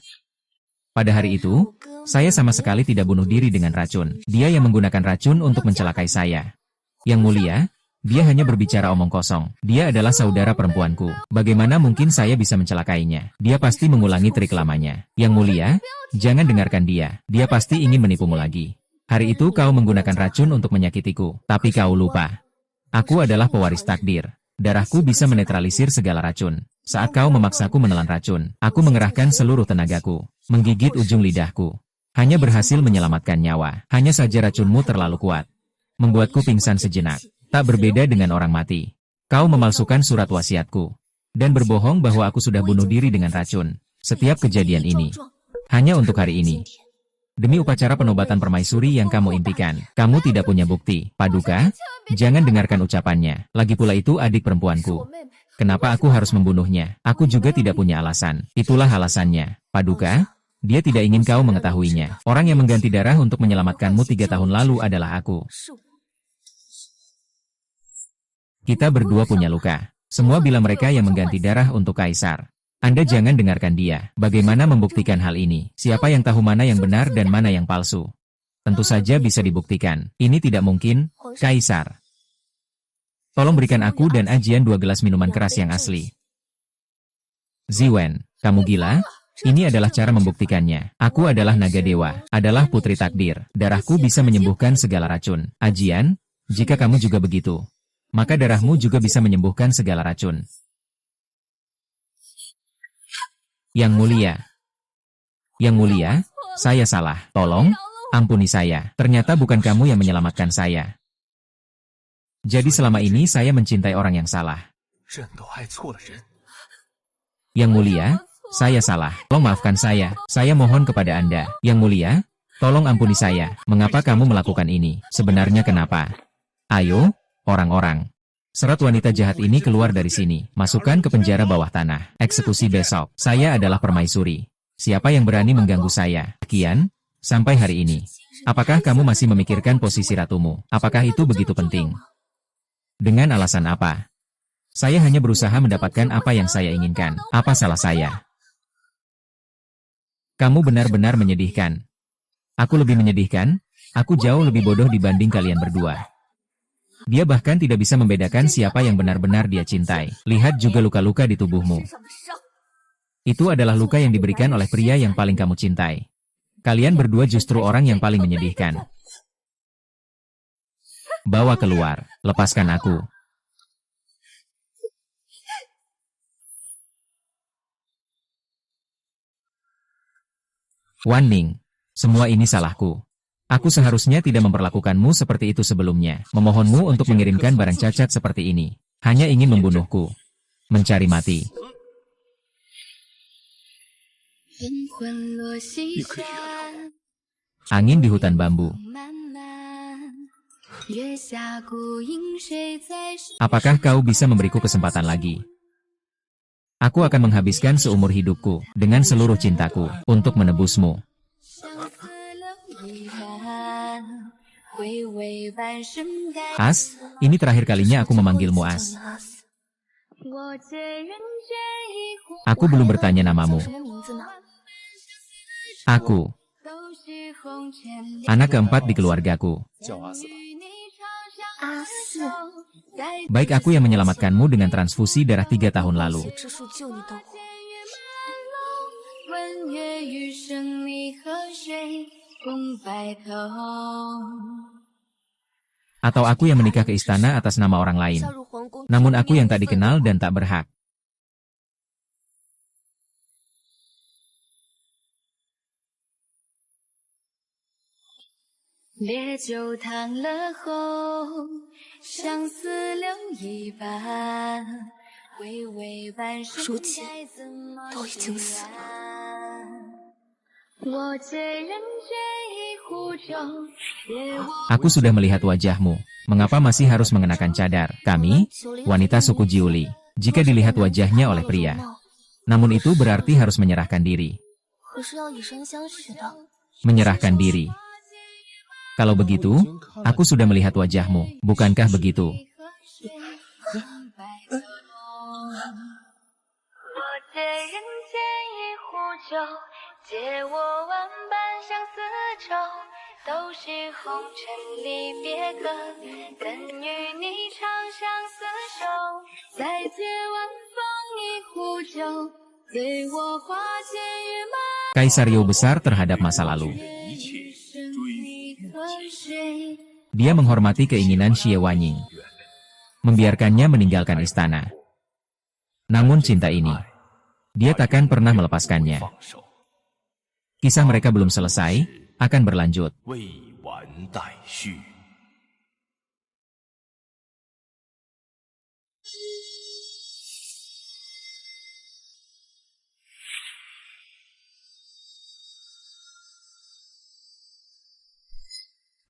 Pada hari itu, saya sama sekali tidak bunuh diri dengan racun. Dia yang menggunakan racun untuk mencelakai saya. Yang mulia, dia hanya berbicara omong kosong. Dia adalah saudara perempuanku. Bagaimana mungkin saya bisa mencelakainya? Dia pasti mengulangi trik lamanya. Yang mulia, jangan dengarkan dia. Dia pasti ingin menipumu lagi. Hari itu kau menggunakan racun untuk menyakitiku. Tapi kau lupa. Aku adalah pewaris takdir. Darahku bisa menetralisir segala racun. Saat kau memaksaku menelan racun, aku mengerahkan seluruh tenagaku. Menggigit ujung lidahku. Hanya berhasil menyelamatkan nyawa. Hanya saja racunmu terlalu kuat. Membuatku pingsan sejenak. Tak berbeda dengan orang mati. Kau memalsukan surat wasiatku. Dan berbohong bahwa aku sudah bunuh diri dengan racun. Setiap kejadian ini. Hanya untuk hari ini. Demi upacara penobatan permaisuri yang kamu impikan. Kamu tidak punya bukti. Paduka, jangan dengarkan ucapannya. Lagi pula itu adik perempuanku. Kenapa aku harus membunuhnya? Aku juga tidak punya alasan. Itulah alasannya. Paduka, dia tidak ingin kau mengetahuinya. Orang yang mengganti darah untuk menyelamatkanmu 3 tahun lalu adalah aku. Kita berdua punya luka. Semua bilang mereka yang mengganti darah untuk kaisar. Anda jangan dengarkan dia. Bagaimana membuktikan hal ini? Siapa yang tahu mana yang benar dan mana yang palsu? Tentu saja bisa dibuktikan. Ini tidak mungkin, kaisar. Tolong berikan aku dan Ajian 2 gelas minuman keras yang asli. Ziwen, kamu gila? Ini adalah cara membuktikannya. Aku adalah naga dewa, adalah putri takdir. Darahku bisa menyembuhkan segala racun. Ajian, jika kamu juga begitu, maka darahmu juga bisa menyembuhkan segala racun. Yang mulia. Yang mulia, saya salah. Tolong, ampuni saya. Ternyata bukan kamu yang menyelamatkan saya. Jadi selama ini saya mencintai orang yang salah. Yang mulia, saya salah. Tolong maafkan saya. Saya mohon kepada Anda. Yang mulia, tolong ampuni saya. Mengapa kamu melakukan ini? Sebenarnya kenapa? Ayo, orang-orang. Serat wanita jahat ini keluar dari sini. Masukkan ke penjara bawah tanah. Eksekusi besok. Saya adalah permaisuri. Siapa yang berani mengganggu saya? Kian, sampai hari ini. Apakah kamu masih memikirkan posisi ratumu? Apakah itu begitu penting? Dengan alasan apa? Saya hanya berusaha mendapatkan apa yang saya inginkan. Apa salah saya? Kamu benar-benar menyedihkan. Aku lebih menyedihkan? Aku jauh lebih bodoh dibanding kalian berdua. Dia bahkan tidak bisa membedakan siapa yang benar-benar dia cintai. Lihat juga luka-luka di tubuhmu. Itu adalah luka yang diberikan oleh pria yang paling kamu cintai. Kalian berdua justru orang yang paling menyedihkan. Bawa keluar. Lepaskan aku. Wan Ning, semua ini salahku. Aku seharusnya tidak memperlakukanmu seperti itu sebelumnya. Memohonmu untuk mengirimkan barang cacat seperti ini. Hanya ingin membunuhku. Mencari mati. Angin di hutan bambu. Apakah kau bisa memberiku kesempatan lagi? Aku akan menghabiskan seumur hidupku dengan seluruh cintaku untuk menebusmu. As, ini terakhir kalinya aku memanggilmu As. Aku belum bertanya namamu. Aku. Anak keempat di keluargaku. Baik aku yang menyelamatkanmu dengan transfusi darah 3 tahun lalu. Atau aku yang menikah ke istana atas nama orang lain. Namun aku yang tak dikenal dan tak berhak. Aku sudah melihat wajahmu. Mengapa masih harus mengenakan cadar? Kami, wanita suku Jiuli, jika dilihat wajahnya oleh pria. Namun itu berarti harus menyerahkan diri. Menyerahkan diri. Kalau begitu, aku sudah melihat wajahmu. Bukankah begitu? Kaisar You besar terhadap masa lalu. Dia menghormati keinginan Xie Wanying, membiarkannya meninggalkan istana. Namun cinta ini, dia takkan pernah melepaskannya. Kisah mereka belum selesai, akan berlanjut.